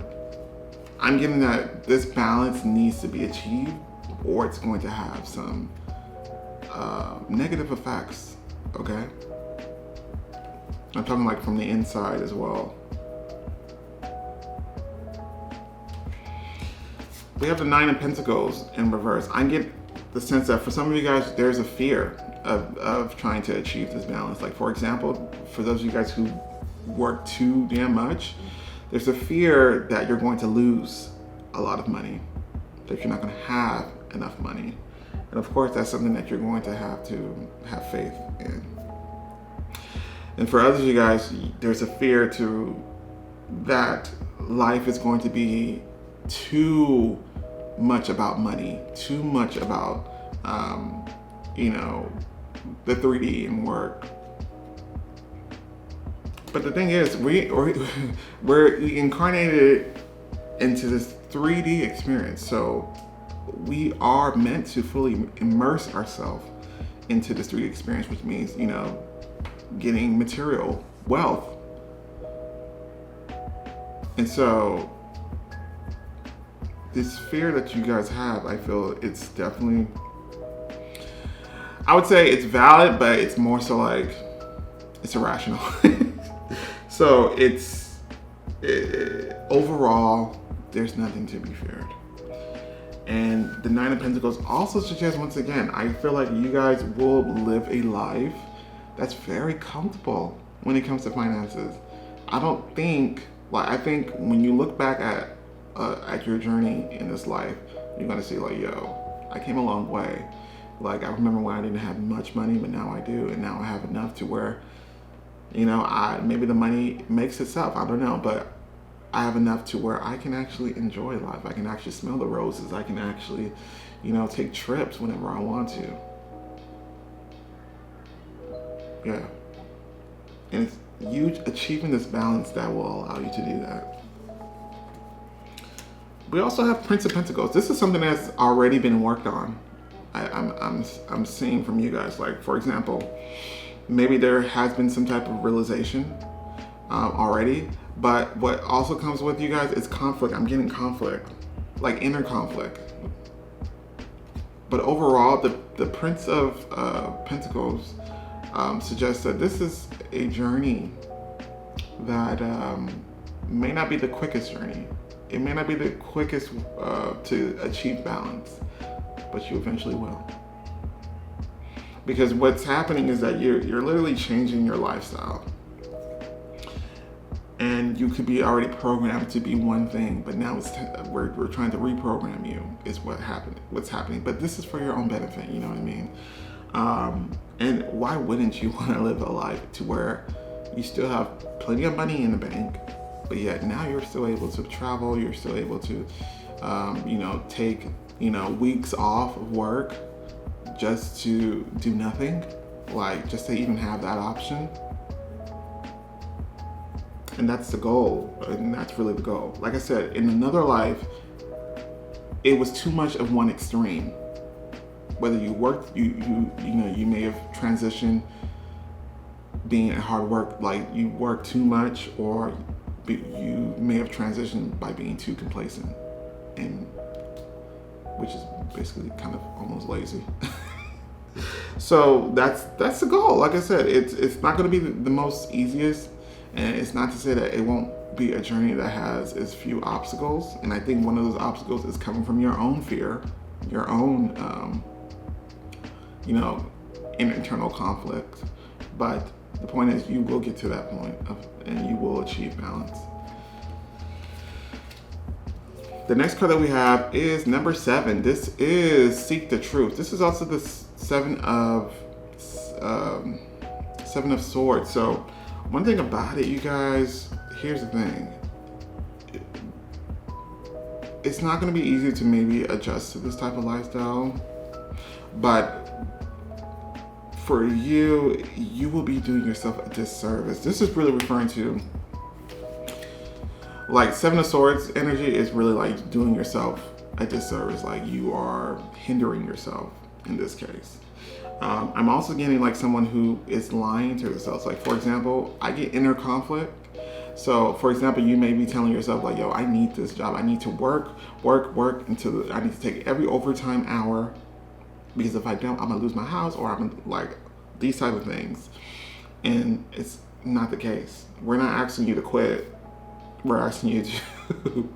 I'm getting that this balance needs to be achieved, or it's going to have some negative effects. Okay? I'm talking like from the inside as well. We have the Nine of Pentacles in reverse. I get the sense that for some of you guys, there's a fear of trying to achieve this balance. Like, for example, for those of you guys who work too damn much, there's a fear that you're going to lose a lot of money, that you're not going to have enough money. And of course, that's something that you're going to have faith in. And for others of you guys, there's a fear that life is going to be too much about money, too much about, the 3D and work. But the thing is, we're incarnated into this 3D experience. So we are meant to fully immerse ourselves into this 3D experience, which means, getting material wealth. And so this fear that you guys have, I feel it's definitely, I would say it's valid, but it's more so like, it's irrational. So overall, there's nothing to be feared. And the Nine of Pentacles also suggests, once again, I feel like you guys will live a life that's very comfortable when it comes to finances. I think when you look back at your journey in this life, you're gonna see like, yo, I came a long way. Like, I remember when I didn't have much money, but now I do, and now I have enough to where, maybe the money makes itself, I don't know, but I have enough to where I can actually enjoy life. I can actually smell the roses. I can actually, take trips whenever I want to. Yeah. And it's you achieving this balance that will allow you to do that. We also have Prince of Pentacles. This is something that's already been worked on. I'm seeing from you guys, like, for example, maybe there has been some type of realization already, but what also comes with you guys is conflict. I'm getting conflict, like inner conflict. But overall, the Prince of Pentacles suggests that this is a journey that may not be the quickest journey. It may not be the quickest to achieve balance, but you eventually will. Because what's happening is that you're literally changing your lifestyle. And you could be already programmed to be one thing, but now we're trying to reprogram you is what's happening. But this is for your own benefit, you know what I mean? And why wouldn't you want to live a life to where you still have plenty of money in the bank, but yet now you're still able to travel, you're still able to, take, weeks off of work just to do nothing, like just to even have that option. And that's the goal, and that's really the goal. Like I said, in another life, it was too much of one extreme. Whether you worked, you may have transitioned being at hard work, like you work too much, or you may have transitioned by being too complacent, and which is basically kind of almost lazy. So that's the goal. Like I said, it's not going to be the most easiest. And it's not to say that it won't be a journey that has as few obstacles. And I think one of those obstacles is coming from your own fear, your own, internal conflict. But the point is, you will get to that point and you will achieve balance. The next card that we have is number 7. This is Seek the Truth. This is also the seven of Swords. So one thing about it, you guys, here's the thing. It's not going to be easy to maybe adjust to this type of lifestyle, but for you will be doing yourself a disservice. This is really referring to, like, 7 of Swords energy is really like doing yourself a disservice. Like, you are hindering yourself in this case. I'm also getting like someone who is lying to themselves. Like, for example, I get inner conflict. So, for example, you may be telling yourself like, yo, I need this job. I need to work until I need to take every overtime hour, because if I don't, I'm gonna lose my house, or I'm gonna, like, these type of things. And it's not the case. We're not asking you to quit. We're asking you to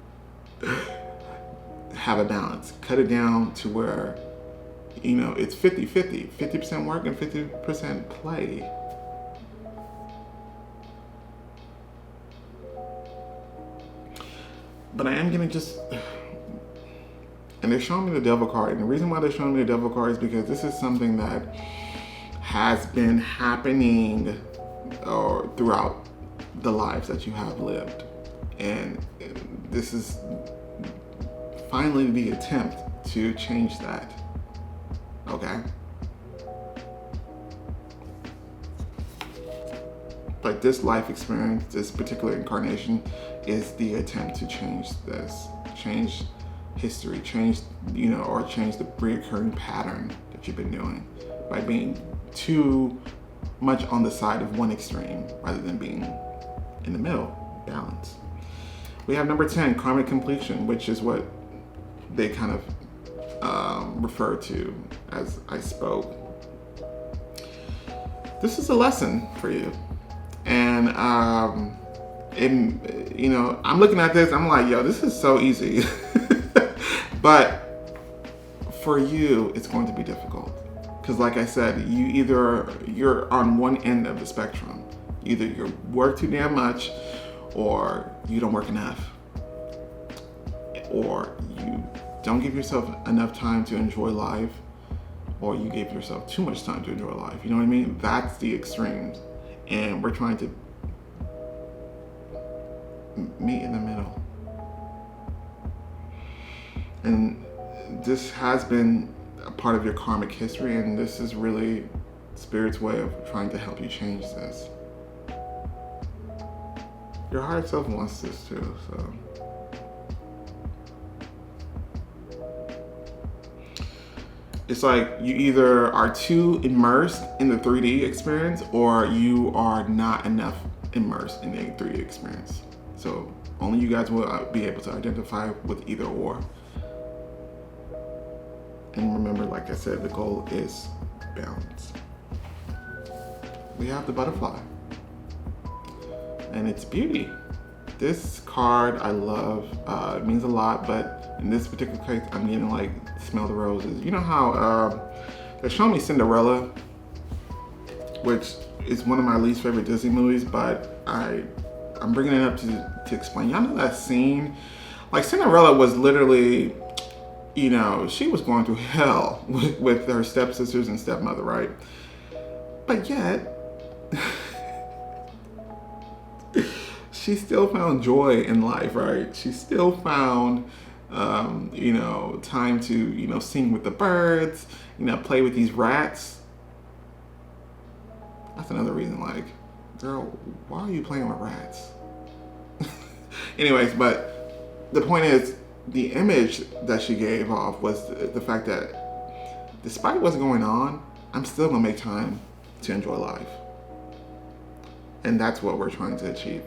have a balance. Cut it down to where, it's 50-50, 50% work and 50% play. But I am gonna and they're showing me the Devil card. And the reason why they're showing me the Devil card is because this is something that has been happening throughout the lives that you have lived. And this is finally the attempt to change that. Okay? Like, this life experience, this particular incarnation is the attempt to change this. Change history, change the reoccurring pattern that you've been doing by being too much on the side of one extreme rather than being in the middle, balance. We have number 10, karmic completion, which is what they kind of refer to as I spoke. This is a lesson for you. And I'm looking at this, I'm like, yo, this is so easy. But for you, it's going to be difficult. Because like I said, you're on one end of the spectrum. Either you work too damn much, or you don't work enough, or you don't give yourself enough time to enjoy life, or you gave yourself too much time to enjoy life. You know what I mean? That's the extremes. And we're trying to meet in the middle. And this has been a part of your karmic history, and this is really Spirit's way of trying to help you change this. Your higher self wants this too, so. It's like you either are too immersed in the 3D experience, or you are not enough immersed in the 3D experience. So only you guys will be able to identify with either or. And remember, like I said, the goal is balance. we have the butterfly and its beauty. This card I love. It means a lot, but in this particular case, I'm getting like smell the roses. You know how they're showing me Cinderella, which is one of my least favorite Disney movies, but I'm bringing it up to explain. Y'all know that scene? Like Cinderella was literally, you know, she was going through hell with her stepsisters and stepmother, right? But yet, she still found joy in life, right? She still found, you know, time to, you know, sing with the birds, you know, play with these rats. That's another reason, like, girl, why are you playing with rats? Anyways, but the point is, the image that she gave off was the fact that despite what's going on, I'm still gonna make time to enjoy life. And that's what we're trying to achieve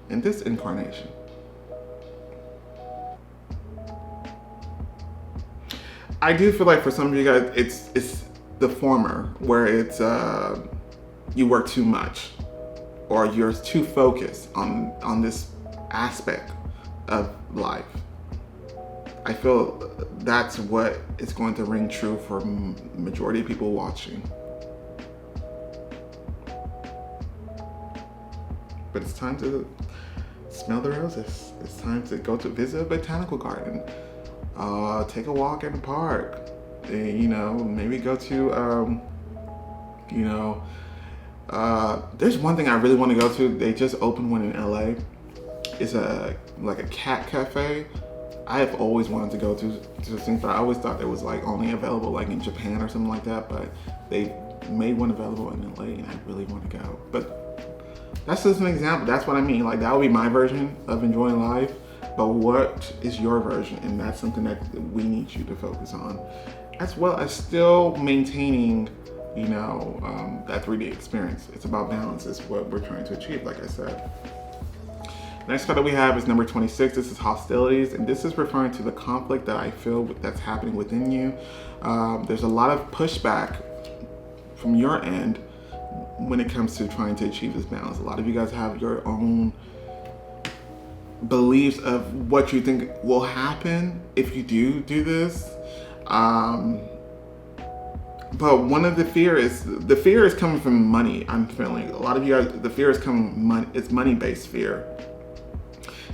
in this incarnation. I do feel like for some of you guys, it's the former, where it's you work too much, or you're too focused on this aspect of life. I feel that's what is going to ring true for majority of people watching. But it's time to smell the roses. It's time to go to visit a botanical garden. Take a walk in the park. You know, maybe go to, you know, there's one thing I really want to go to. They just opened one in LA. It's like a cat cafe. I have always wanted to go to this thing, but I always thought it was like only available like in Japan or something like that. But they made one available in LA, and I really want to go. But that's just an example. That's what I mean. Like that would be my version of enjoying life. But what is your version? And that's something that we need you to focus on, as well as still maintaining, you know, that 3D experience. It's about balance. It's what we're trying to achieve, like I said. Next card that we have is number 26. This is hostilities, and this is referring to the conflict that I feel that's happening within you. There's a lot of pushback from your end when it comes to trying to achieve this balance. A lot of you guys have your own beliefs of what you think will happen if you do this. But one of the fear is coming from money. I'm feeling a lot of you guys, the fear is coming money. It's money-based fear.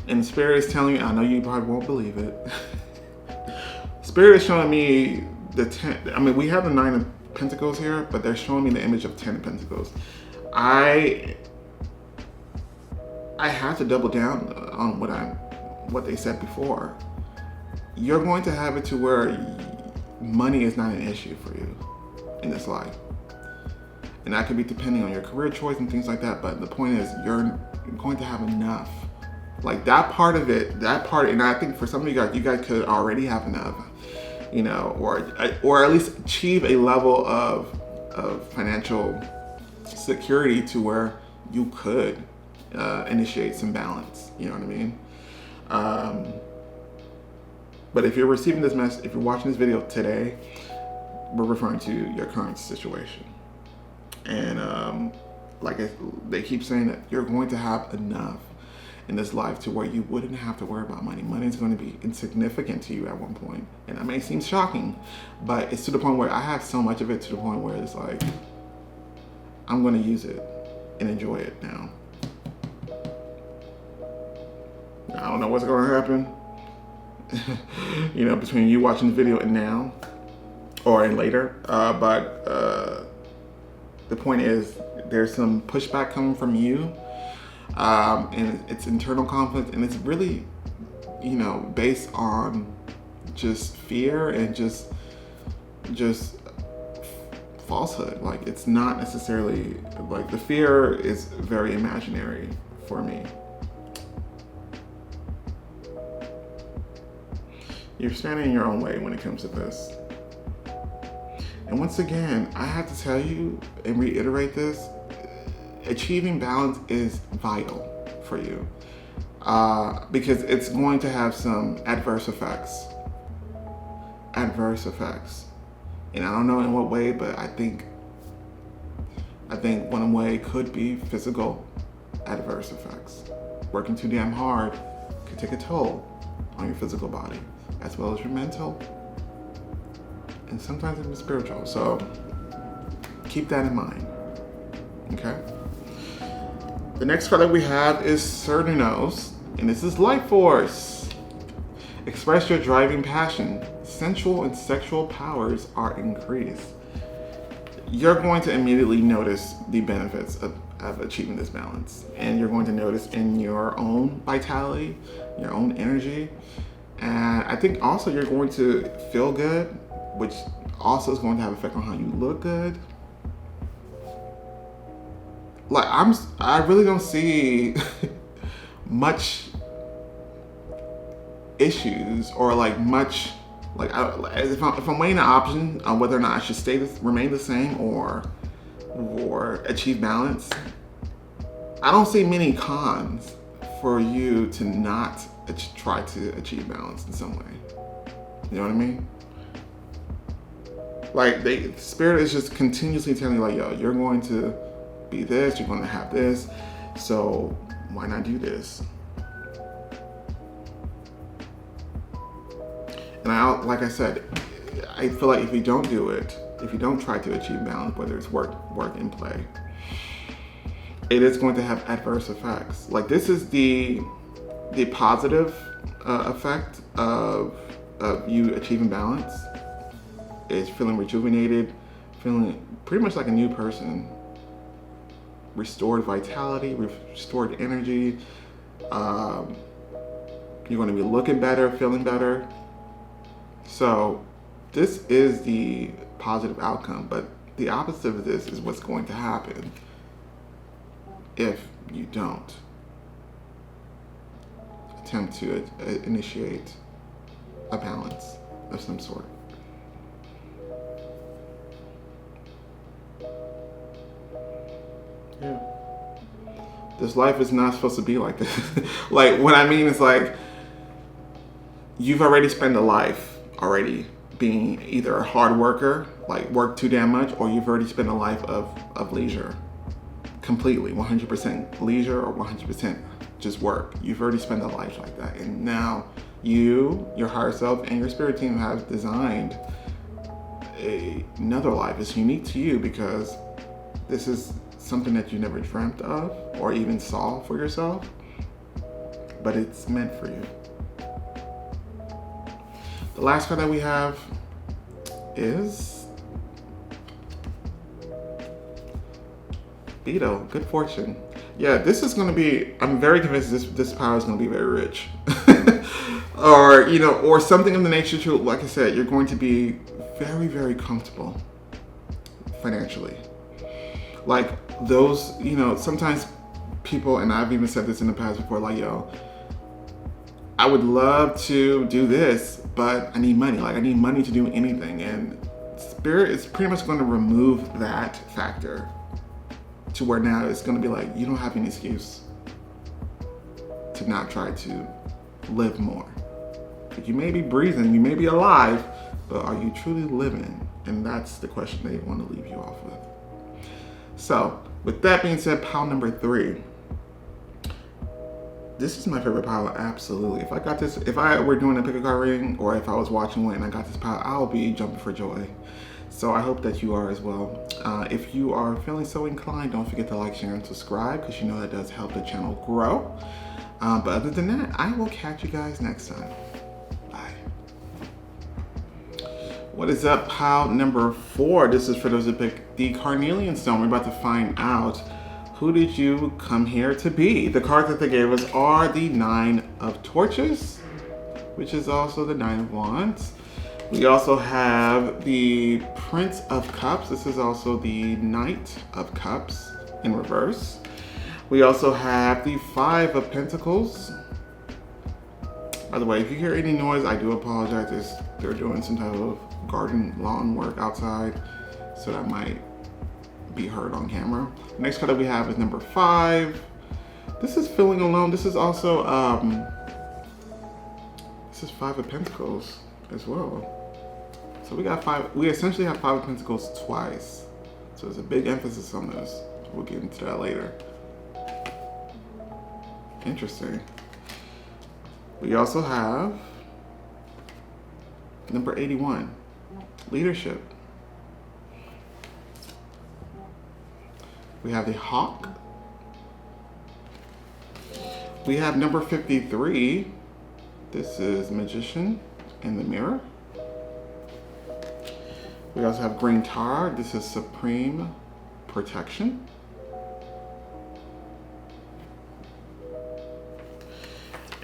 And Spirit is telling you, I know you probably won't believe it. Spirit is showing me the 10, I mean, we have the 9 of Pentacles here, but they're showing me the image of 10 of Pentacles. I have to double down on what they said before. You're going to have it to where money is not an issue for you in this life. And that could be depending on your career choice and things like that, but the point is you're going to have enough. Like that part of it, and I think for some of you guys could already have enough, you know, or at least achieve a level of financial security to where you could initiate some balance. You know what I mean? But if you're receiving this message, if you're watching this video today, we're referring to your current situation. And they keep saying that you're going to have enough in this life to where you wouldn't have to worry about money. Money is going to be insignificant to you at one point. And that may seem shocking, but it's to the point where I have so much of it to the point where it's like, I'm going to use it and enjoy it now. I don't know what's going to happen, you know, between you watching the video and now, or and later. But the point is, there's some pushback coming from you, and it's internal conflict, and it's really, you know, based on just fear and just falsehood. Like it's not necessarily, like the fear is very imaginary for me. You're standing in your own way when it comes to this. And once again, I have to tell you and reiterate this, achieving balance is vital for you, because it's going to have some adverse effects. And I don't know in what way, but I think I think one way could be physical adverse effects. Working too damn hard could take a toll on your physical body, as well as your mental, and sometimes even spiritual. So keep that in mind. Okay? The next card that we have is Cernunos, and this is Life Force. Express your driving passion. Sensual and sexual powers are increased. You're going to immediately notice the benefits of achieving this balance. And you're going to notice in your own vitality, your own energy. And I think also you're going to feel good, which also is going to have an effect on how you look good. Like, I really don't see much issues or like much, like if I'm weighing the option on whether or not I should remain the same or achieve balance, I don't see many cons for you to not try to achieve balance in some way. You know what I mean? Like, Spirit is just continuously telling you, like, yo, you're going to be this, you're going to have this, so why not do this? And like I said, I feel like if you don't do it, if you don't try to achieve balance, whether it's work and play, it is going to have adverse effects. Like, this is the positive effect of you achieving balance. Is feeling rejuvenated, feeling pretty much like a new person. Restored vitality, restored energy. You're going to be looking better, feeling better. So this is the positive outcome, but the opposite of this is what's going to happen if you don't attempt to initiate a balance of some sort. Yeah. This life is not supposed to be like this. Like, what I mean is, like, you've already spent a life being either a hard worker, like work too damn much, or you've already spent a life of leisure. Completely, 100% leisure or 100% just work. You've already spent a life like that. And now you, your higher self, and your spirit team have designed another life. It's unique to you because this is something that you never dreamt of or even saw for yourself, but it's meant for you. The last card that we have is Beetle, Good Fortune. Yeah, this is going to be, I'm very convinced this power is going to be very rich. Or, you know, or something in the nature to, like I said, you're going to be very, very comfortable financially. Like those, you know, sometimes people, and I've even said this in the past before, like, yo, I would love to do this, but I need money. Like, I need money to do anything. And Spirit is pretty much going to remove that factor to where now it's going to be like, you don't have any excuse to not try to live more. Like, you may be breathing, you may be alive, but are you truly living? And that's the question they want to leave you off with. So, with that being said, pile number 3. This is my favorite pile, absolutely. If I got this, if I were doing a pick a card reading, or if I was watching one and I got this pile, I'll be jumping for joy. So I hope that you are as well. If you are feeling so inclined, don't forget to like, share, and subscribe, because you know that does help the channel grow. But other than that, I will catch you guys next time. Bye. What is up, pile number 4? This is for those who pick the Carnelian Stone. We're about to find out, who did you come here to be? The cards that they gave us are the 9 of Torches, which is also the 9 of Wands. We also have the Prince of Cups. This is also the Knight of Cups in reverse. We also have the 5 of Pentacles. By the way, if you hear any noise, I do apologize. They're doing some type of garden lawn work outside, so that might be heard on camera. The next card that we have is number 5. This is Feeling Alone. This is also this is 5 of Pentacles as well. So we got 5. We essentially have 5 of Pentacles twice. So there's a big emphasis on this. We'll get into that later. Interesting. We also have number 81, leadership. We have the hawk. We have number 53. This is magician in the mirror. We also have green tar. This is supreme protection.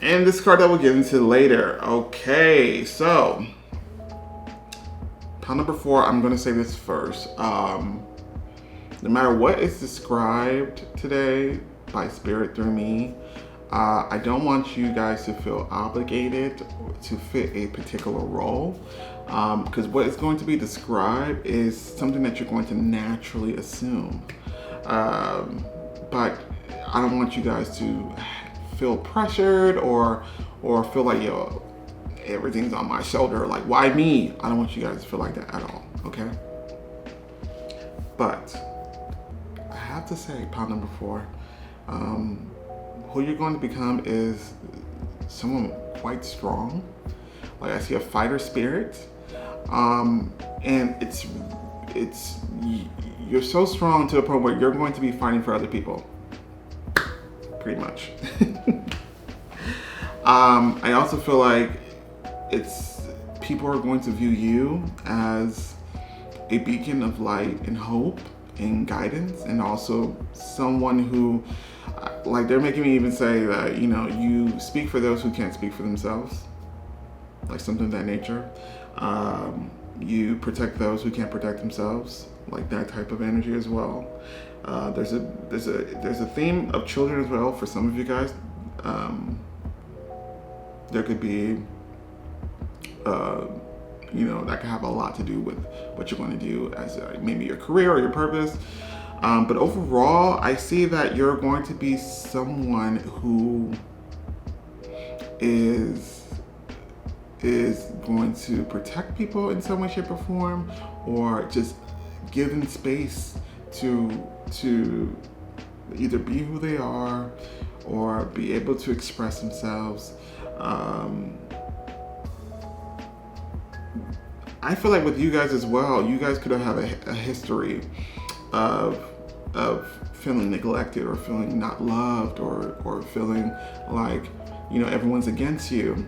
And this card that we'll get into later. Okay, so pile number 4, I'm going to say this first. No matter what is described today by Spirit through me, I don't want you guys to feel obligated to fit a particular role, because what is going to be described is something that you're going to naturally assume. But I don't want you guys to feel pressured or feel like, yo, everything's on my shoulder, like, why me? I don't want you guys to feel like that at all, okay? But I have to say, pile number 4, who you're going to become is someone quite strong. Like, I see a fighter spirit, and you're so strong to the point where you're going to be fighting for other people, pretty much. I also feel like people are going to view you as a beacon of light and hope and guidance, and also someone who, like, they're making me even say that, you know, you speak for those who can't speak for themselves, like something of that nature. You protect those who can't protect themselves, like that type of energy as well. There's a theme of children as well for some of you guys. There could be, you know, that could have a lot to do with what you're going to do as maybe your career or your purpose. But overall, I see that you're going to be someone who is going to protect people in some way, shape, or form, or just give them space to either be who they are or be able to express themselves. I feel like with you guys as well, you guys could have a history of feeling neglected or feeling not loved or feeling like, you know, everyone's against you.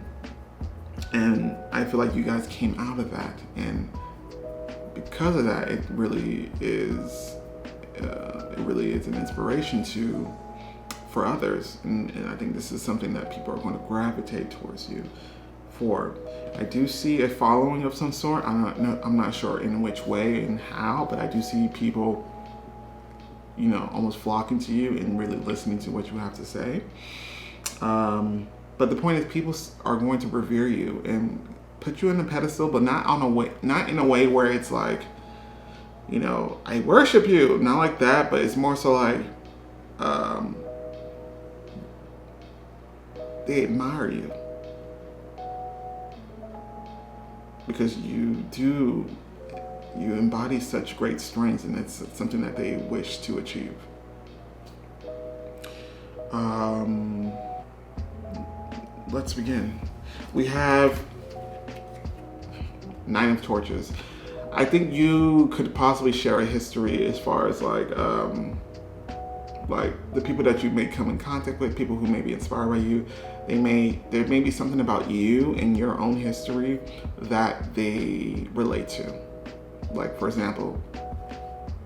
And I feel like you guys came out of that, and because of that, it really is an inspiration for others, and I think this is something that people are going to gravitate towards you for. I do see a following of some sort. I'm not sure in which way and how, but I do see people, you know, almost flocking to you and really listening to what you have to say. But the point is, people are going to revere you and put you in a pedestal, but not in a way where it's like, you know, I worship you, not like that, but it's more so like, they admire you because you embody such great strengths, and it's something that they wish to achieve. Let's begin. We have 9 of Torches. I think you could possibly share a history as far as like the people that you may come in contact with, people who may be inspired by you. There may be something about you and your own history that they relate to. Like, for example,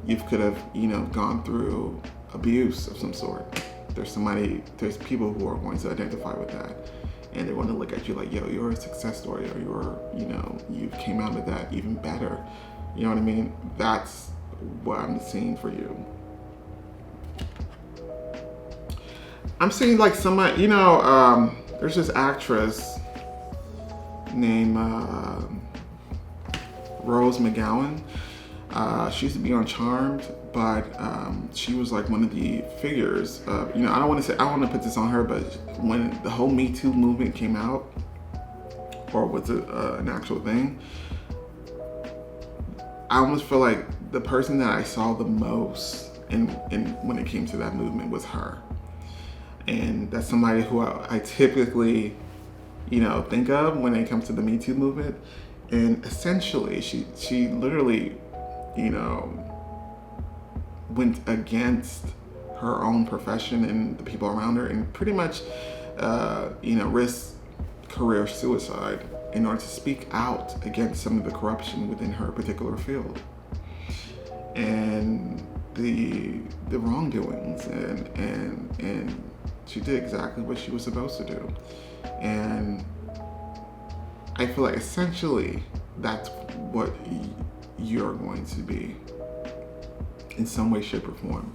you could have, you know, gone through abuse of some sort. There's people who are going to identify with that, and they want to look at you like, yo, you're a success story, or you came out of that even better. You know what I mean? That's what I'm seeing for you. I'm seeing like somebody, you know, there's this actress named Rose McGowan. She used to be on Charmed, but she was like one of the figures. You know, I don't want to put this on her, but when the whole Me Too movement came out, or was it an actual thing, I almost feel like the person that I saw the most in when it came to that movement was her. And that's somebody who I typically, think of when it comes to the Me Too movement. And essentially, she literally, went against her own profession and the people around her, and pretty much, risked career suicide in order to speak out against some of the corruption within her particular field and the wrongdoings, and she did exactly what she was supposed to do. And I feel like essentially that's what you're going to be in some way, shape, or form.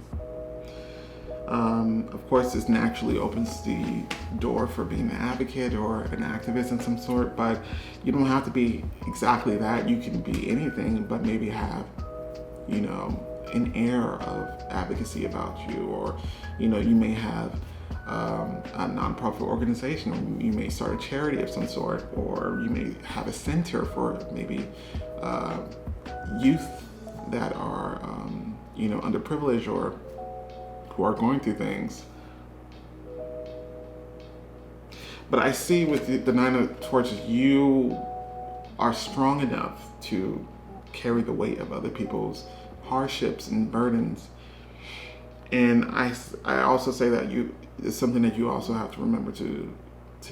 Of course, this naturally opens the door for being an advocate or an activist in some sort, but you don't have to be exactly that. You can be anything, but maybe have, an air of advocacy about you, or, you may have a nonprofit organization, or you may start a charity of some sort, or you may have a center for maybe youth that are, underprivileged or who are going through things. But I see with the Nine of Torches, you are strong enough to carry the weight of other people's hardships and burdens. And I also say that it's something that you also have to remember to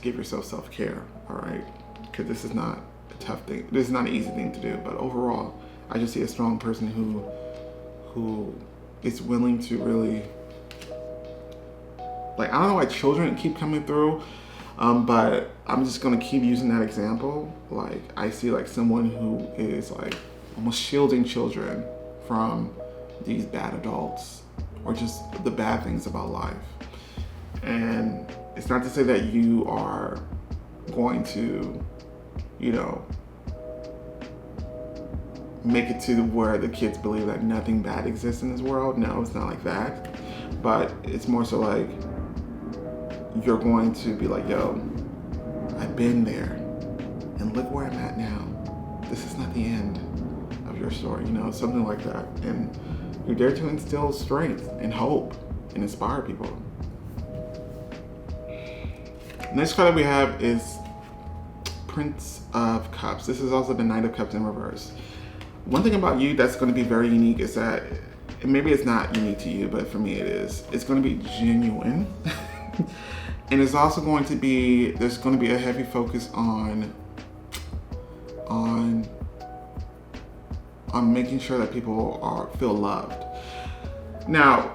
give yourself self-care, all right? Because this is not a tough thing. This is not an easy thing to do. But overall, I just see a strong person who is willing to really, I don't know why children keep coming through, but I'm just gonna keep using that example. I see someone who is almost shielding children from these bad adults or just the bad things about life. And it's not to say that you are going to, make it to where the kids believe that nothing bad exists in this world. No, it's not like that. But it's more so you're going to be yo, I've been there and look where I'm at now. This is not the end of your story, something like that. And you're there to instill strength and hope and inspire people. Next card that we have is Prince of Cups. This is also the Knight of Cups in reverse. One thing about you that's going to be very unique is that, and maybe it's not unique to you, but for me it is, it's going to be genuine. And it's also going to be, there's going to be a heavy focus on making sure that people feel loved. Now,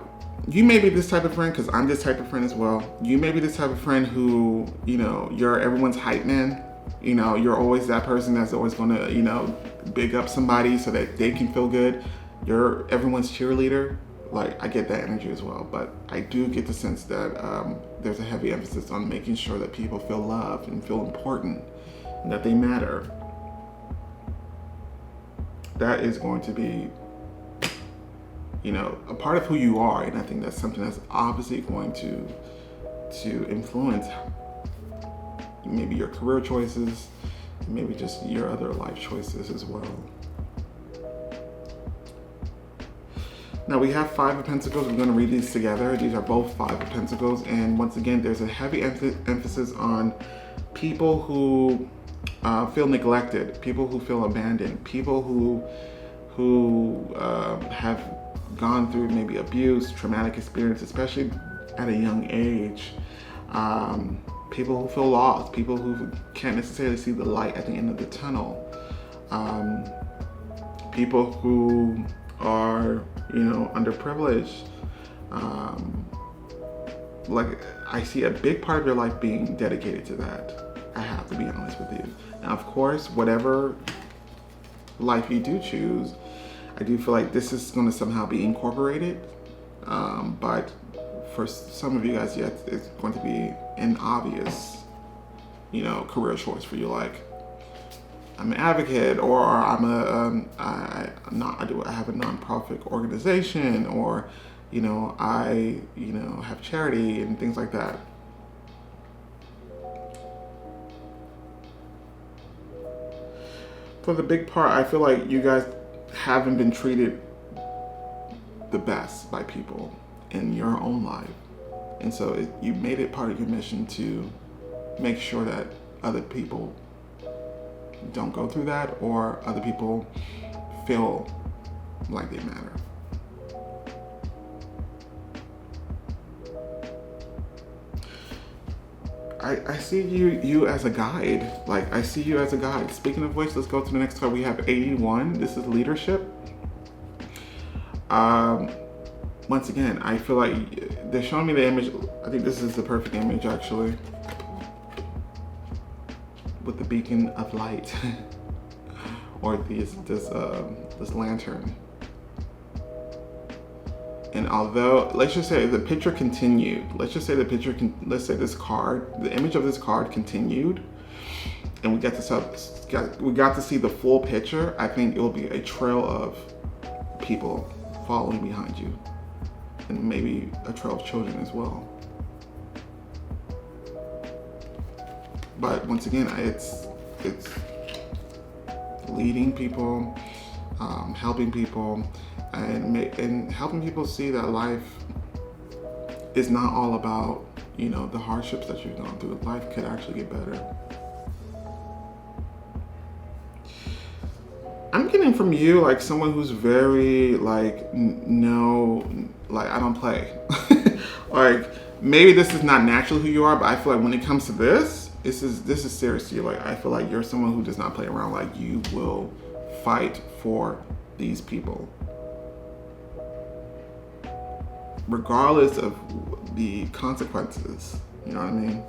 you may be this type of friend, because I'm this type of friend as well. You may be this type of friend who, you're everyone's hype man. You're always that person that's always going to, big up somebody so that they can feel good. You're everyone's cheerleader. I get that energy as well. But I do get the sense that there's a heavy emphasis on making sure that people feel loved and feel important and that they matter. That is going to be, a part of who you are. And I think that's something that's obviously going to influence maybe your career choices, maybe just your other life choices as well. Now we have Five of Pentacles. We're going to read these together. These are both Five of Pentacles. And once again, there's a heavy emphasis on people who feel neglected, people who feel abandoned, people who have gone through maybe abuse, traumatic experience, especially at a young age. People who feel lost, people who can't necessarily see the light at the end of the tunnel. People who are, underprivileged. I see a big part of your life being dedicated to that. I have to be honest with you. Now, of course, whatever life you do choose, I do feel like this is going to somehow be incorporated. But for some of you guys, yes, it's going to be an obvious, career choice for you. I'm an advocate, or I have a nonprofit organization, or, I have charity and things like that. For the big part, I feel like you guys haven't been treated the best by people in your own life. And so you made it part of your mission to make sure that other people don't go through that, or other people feel like they matter. I see you as a guide. Like, I see you as a guide. Speaking of which, let's go to the next card. We have 81. This is leadership. Once again, I feel like they're showing me the image. I think this is the perfect image, actually, with the beacon of light, or this lantern. And although, let's just say the picture continued, let's say this card, the image of this card continued, and we got to see the full picture, I think it will be a trail of people following behind you, and maybe a trail of children as well. But once again, it's leading people, helping people, and helping people see that life is not all about, the hardships that you've gone through. Life could actually get better. I'm getting from you like someone who's very like, no, like, I don't play. Like, maybe this is not naturally who you are, but I feel like when it comes to this is serious to you. Like, I feel like you're someone who does not play around. Like, you will fight for these people, regardless of the consequences. You know what I mean?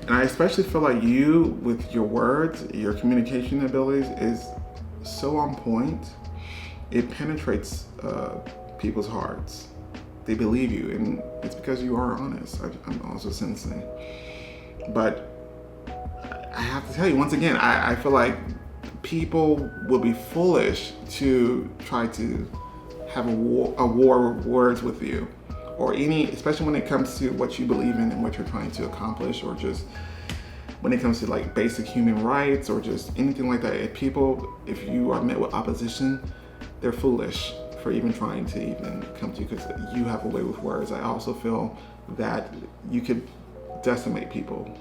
And I especially feel like you, with your words, your communication abilities is so on point. It penetrates people's hearts. They believe you, and it's because you are honest. I'm also sensing. But I have to tell you, once again, I feel like people will be foolish to try to have a war of words with you, or especially when it comes to what you believe in and what you're trying to accomplish, or just when it comes to like basic human rights or just anything like that. If you are met with opposition, they're foolish for even trying to even come to you, because you have a way with words. I also feel that you could decimate people,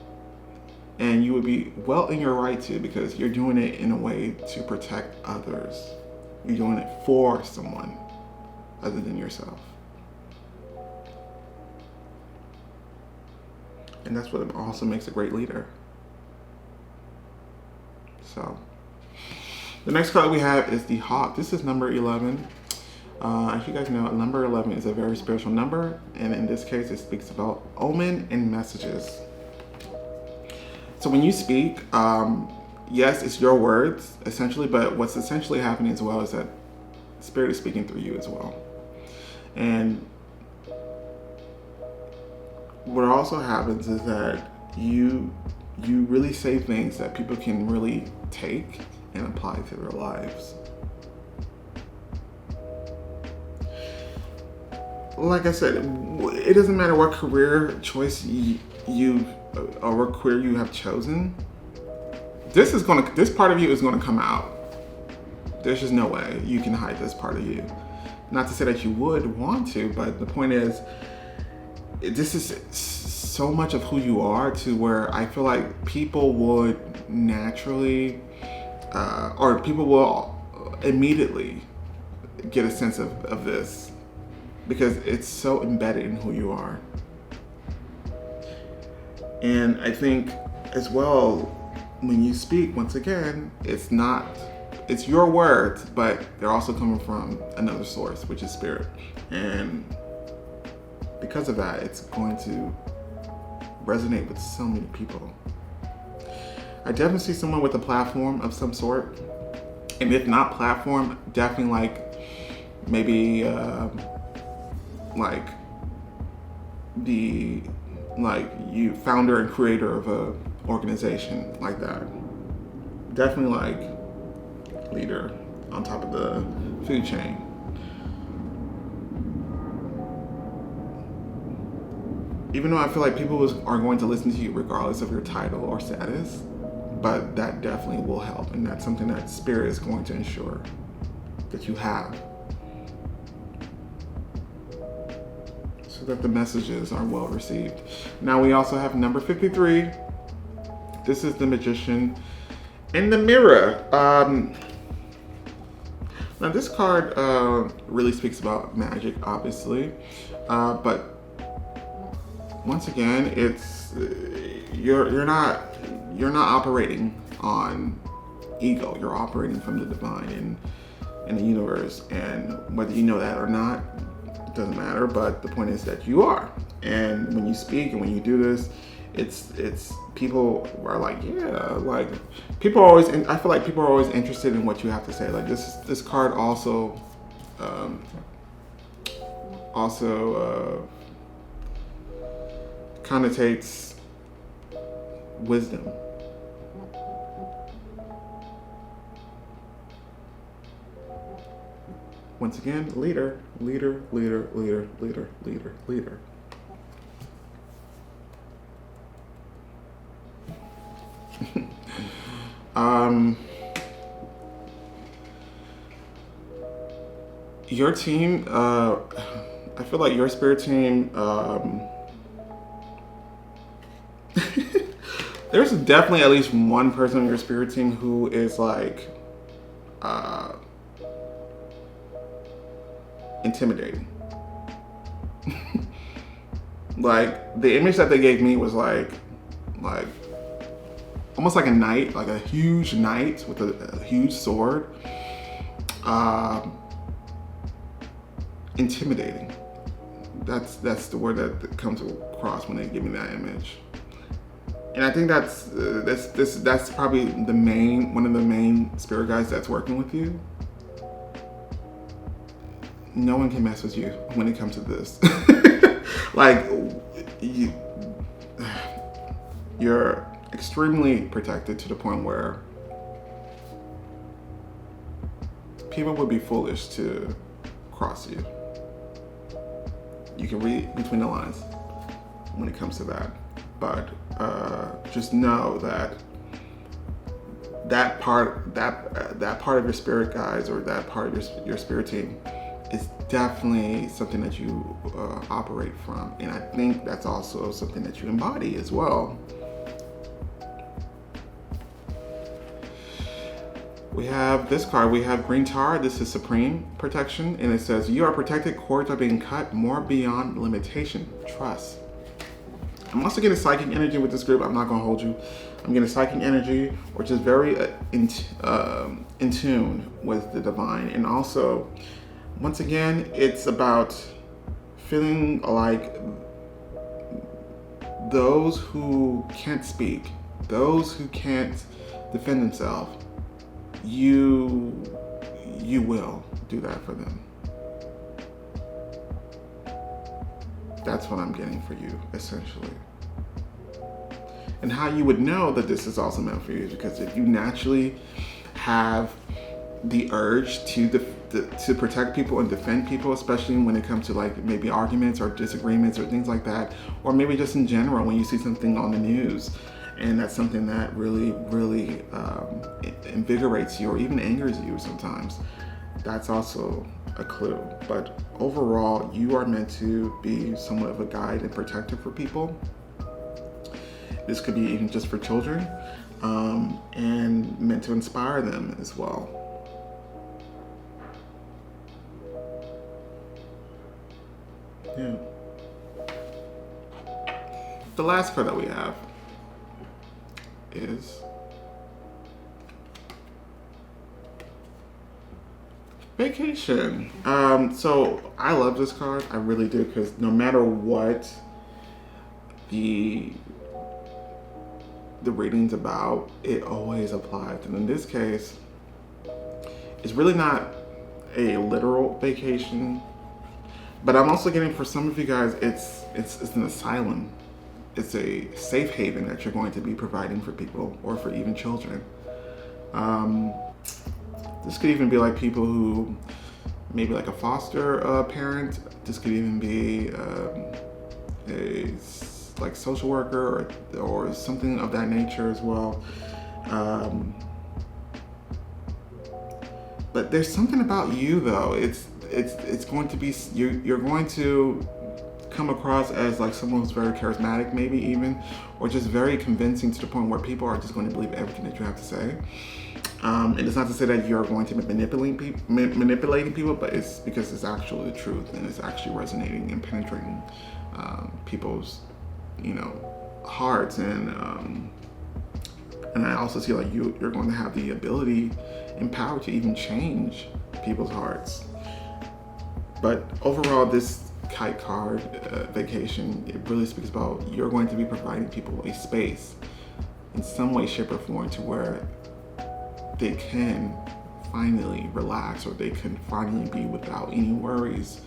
and you would be well in your right to, because you're doing it in a way to protect others. You're doing it for someone other than yourself. And that's what also makes a great leader. So, the next card we have is the Hawk. This is number 11. As you guys know, number 11 is a very spiritual number, and in this case, it speaks about omen and messages. So when you speak, yes, it's your words, essentially, but what's essentially happening as well is that Spirit is speaking through you as well. And what also happens is that you really say things that people can really take and apply to their lives. Like I said, it doesn't matter what career choice or what career you have chosen. This part of you is gonna come out. There's just no way you can hide this part of you. Not to say that you would want to, but the point is, this is so much of who you are, to where I feel like people would naturally, or people will immediately get a sense of this, because it's so embedded in who you are. And I think as well, when you speak, once again, it's your words, but they're also coming from another source, which is Spirit. And because of that, it's going to resonate with so many people. I definitely see someone with a platform of some sort. And if not platform, definitely like maybe you founder and creator of a organization like that. Definitely like leader on top of the food chain. Even though I feel like people are going to listen to you regardless of your title or status, but that definitely will help, and that's something that Spirit is going to ensure. that you have, so that the messages are well received. Now we also have number 53. This is the Magician in the Mirror. Now this card really speaks about magic, obviously, but once again, it's you're not operating on ego. You're operating from the divine in the universe, and whether you know that or not, it doesn't matter. But the point is that you are. And when you speak and when you do this, it's people are like, yeah, like people are always. I feel like people are always interested in what you have to say. Like this card also connotates wisdom. Once again, leader. Your team, I feel like your spirit team, there's definitely at least one person on your spirit team who is like intimidating. Like the image that they gave me was like almost like a knight, like a huge knight with a huge sword. Intimidating. That's the word that comes across when they give me that image. And I think that's probably one of the main spirit guides that's working with you. No one can mess with you when it comes to this. Like you're extremely protected to the point where people would be foolish to cross you. You can read between the lines when it comes to that, but just know that part of your spirit guides, or that part of your spirit team, is definitely something that you operate from, and I think that's also something that you embody as well. We have this card. We have Green Tar. This is Supreme Protection, and it says, you are protected. Cords are being cut more beyond limitation. Trust. I'm also getting psychic energy with this group. I'm not gonna hold you. I'm getting psychic energy, which is very in tune with the divine, and also, once again, it's about feeling like those who can't speak, those who can't defend themselves, you will do that for them. That's what I'm getting for you, essentially. And how you would know that this is also meant for you is because if you naturally have the urge to protect people and defend people, especially when it comes to like maybe arguments or disagreements or things like that, or maybe just in general when you see something on the news and that's something that really invigorates you or even angers you sometimes, that's also a clue. But overall, you are meant to be somewhat of a guide and protector for people. This could be even just for children, and meant to inspire them as well. Yeah. The last card that we have is Vacation. So I love this card. I really do, because no matter what the reading's about, it always applies. And in this case, it's really not a literal vacation, but I'm also getting, for some of you guys, it's an asylum. It's a safe haven that you're going to be providing for people, or for even children. This could even be like people who, maybe like a foster parent. This could even be a like social worker or something of that nature as well. But there's something about you though. It's going to be, you're going to come across as like someone who's very charismatic, maybe even, or just very convincing to the point where people are just going to believe everything that you have to say. And it's not to say that you're going to be manipulating people, but it's because it's actually the truth and it's actually resonating and penetrating people's, hearts. And I also see like you're going to have the ability and power to even change people's hearts. But overall, this kite card vacation, it really speaks about you're going to be providing people a space in some way, shape, or form to where they can finally relax, or they can finally be without any worries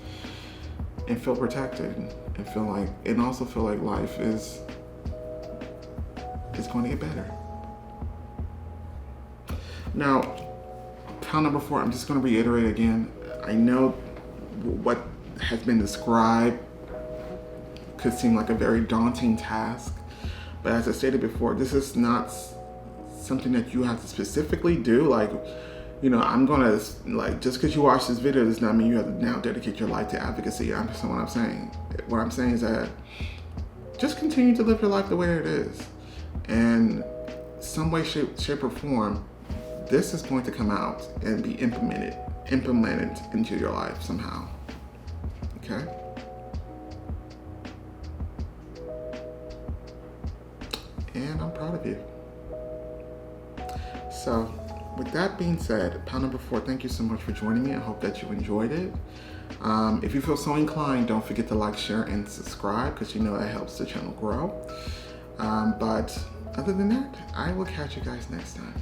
and feel protected and also feel like life is going to get better. Now, pile number 4, I'm just going to reiterate again. I know what has been described could seem like a very daunting task, but as I stated before, this is not something that you have to specifically do. Like, I'm gonna, like, just because you watch this video does not mean you have to now dedicate your life to advocacy. That's not what I'm saying. What I'm saying is that just continue to live your life the way it is, and some way, shape or form, this is going to come out and be implemented into your life somehow. Okay? And I'm proud of you. So, with that being said, pile number 4, thank you so much for joining me. I hope that you enjoyed it. If you feel so inclined, don't forget to like, share, and subscribe, because that helps the channel grow. But other than that, I will catch you guys next time.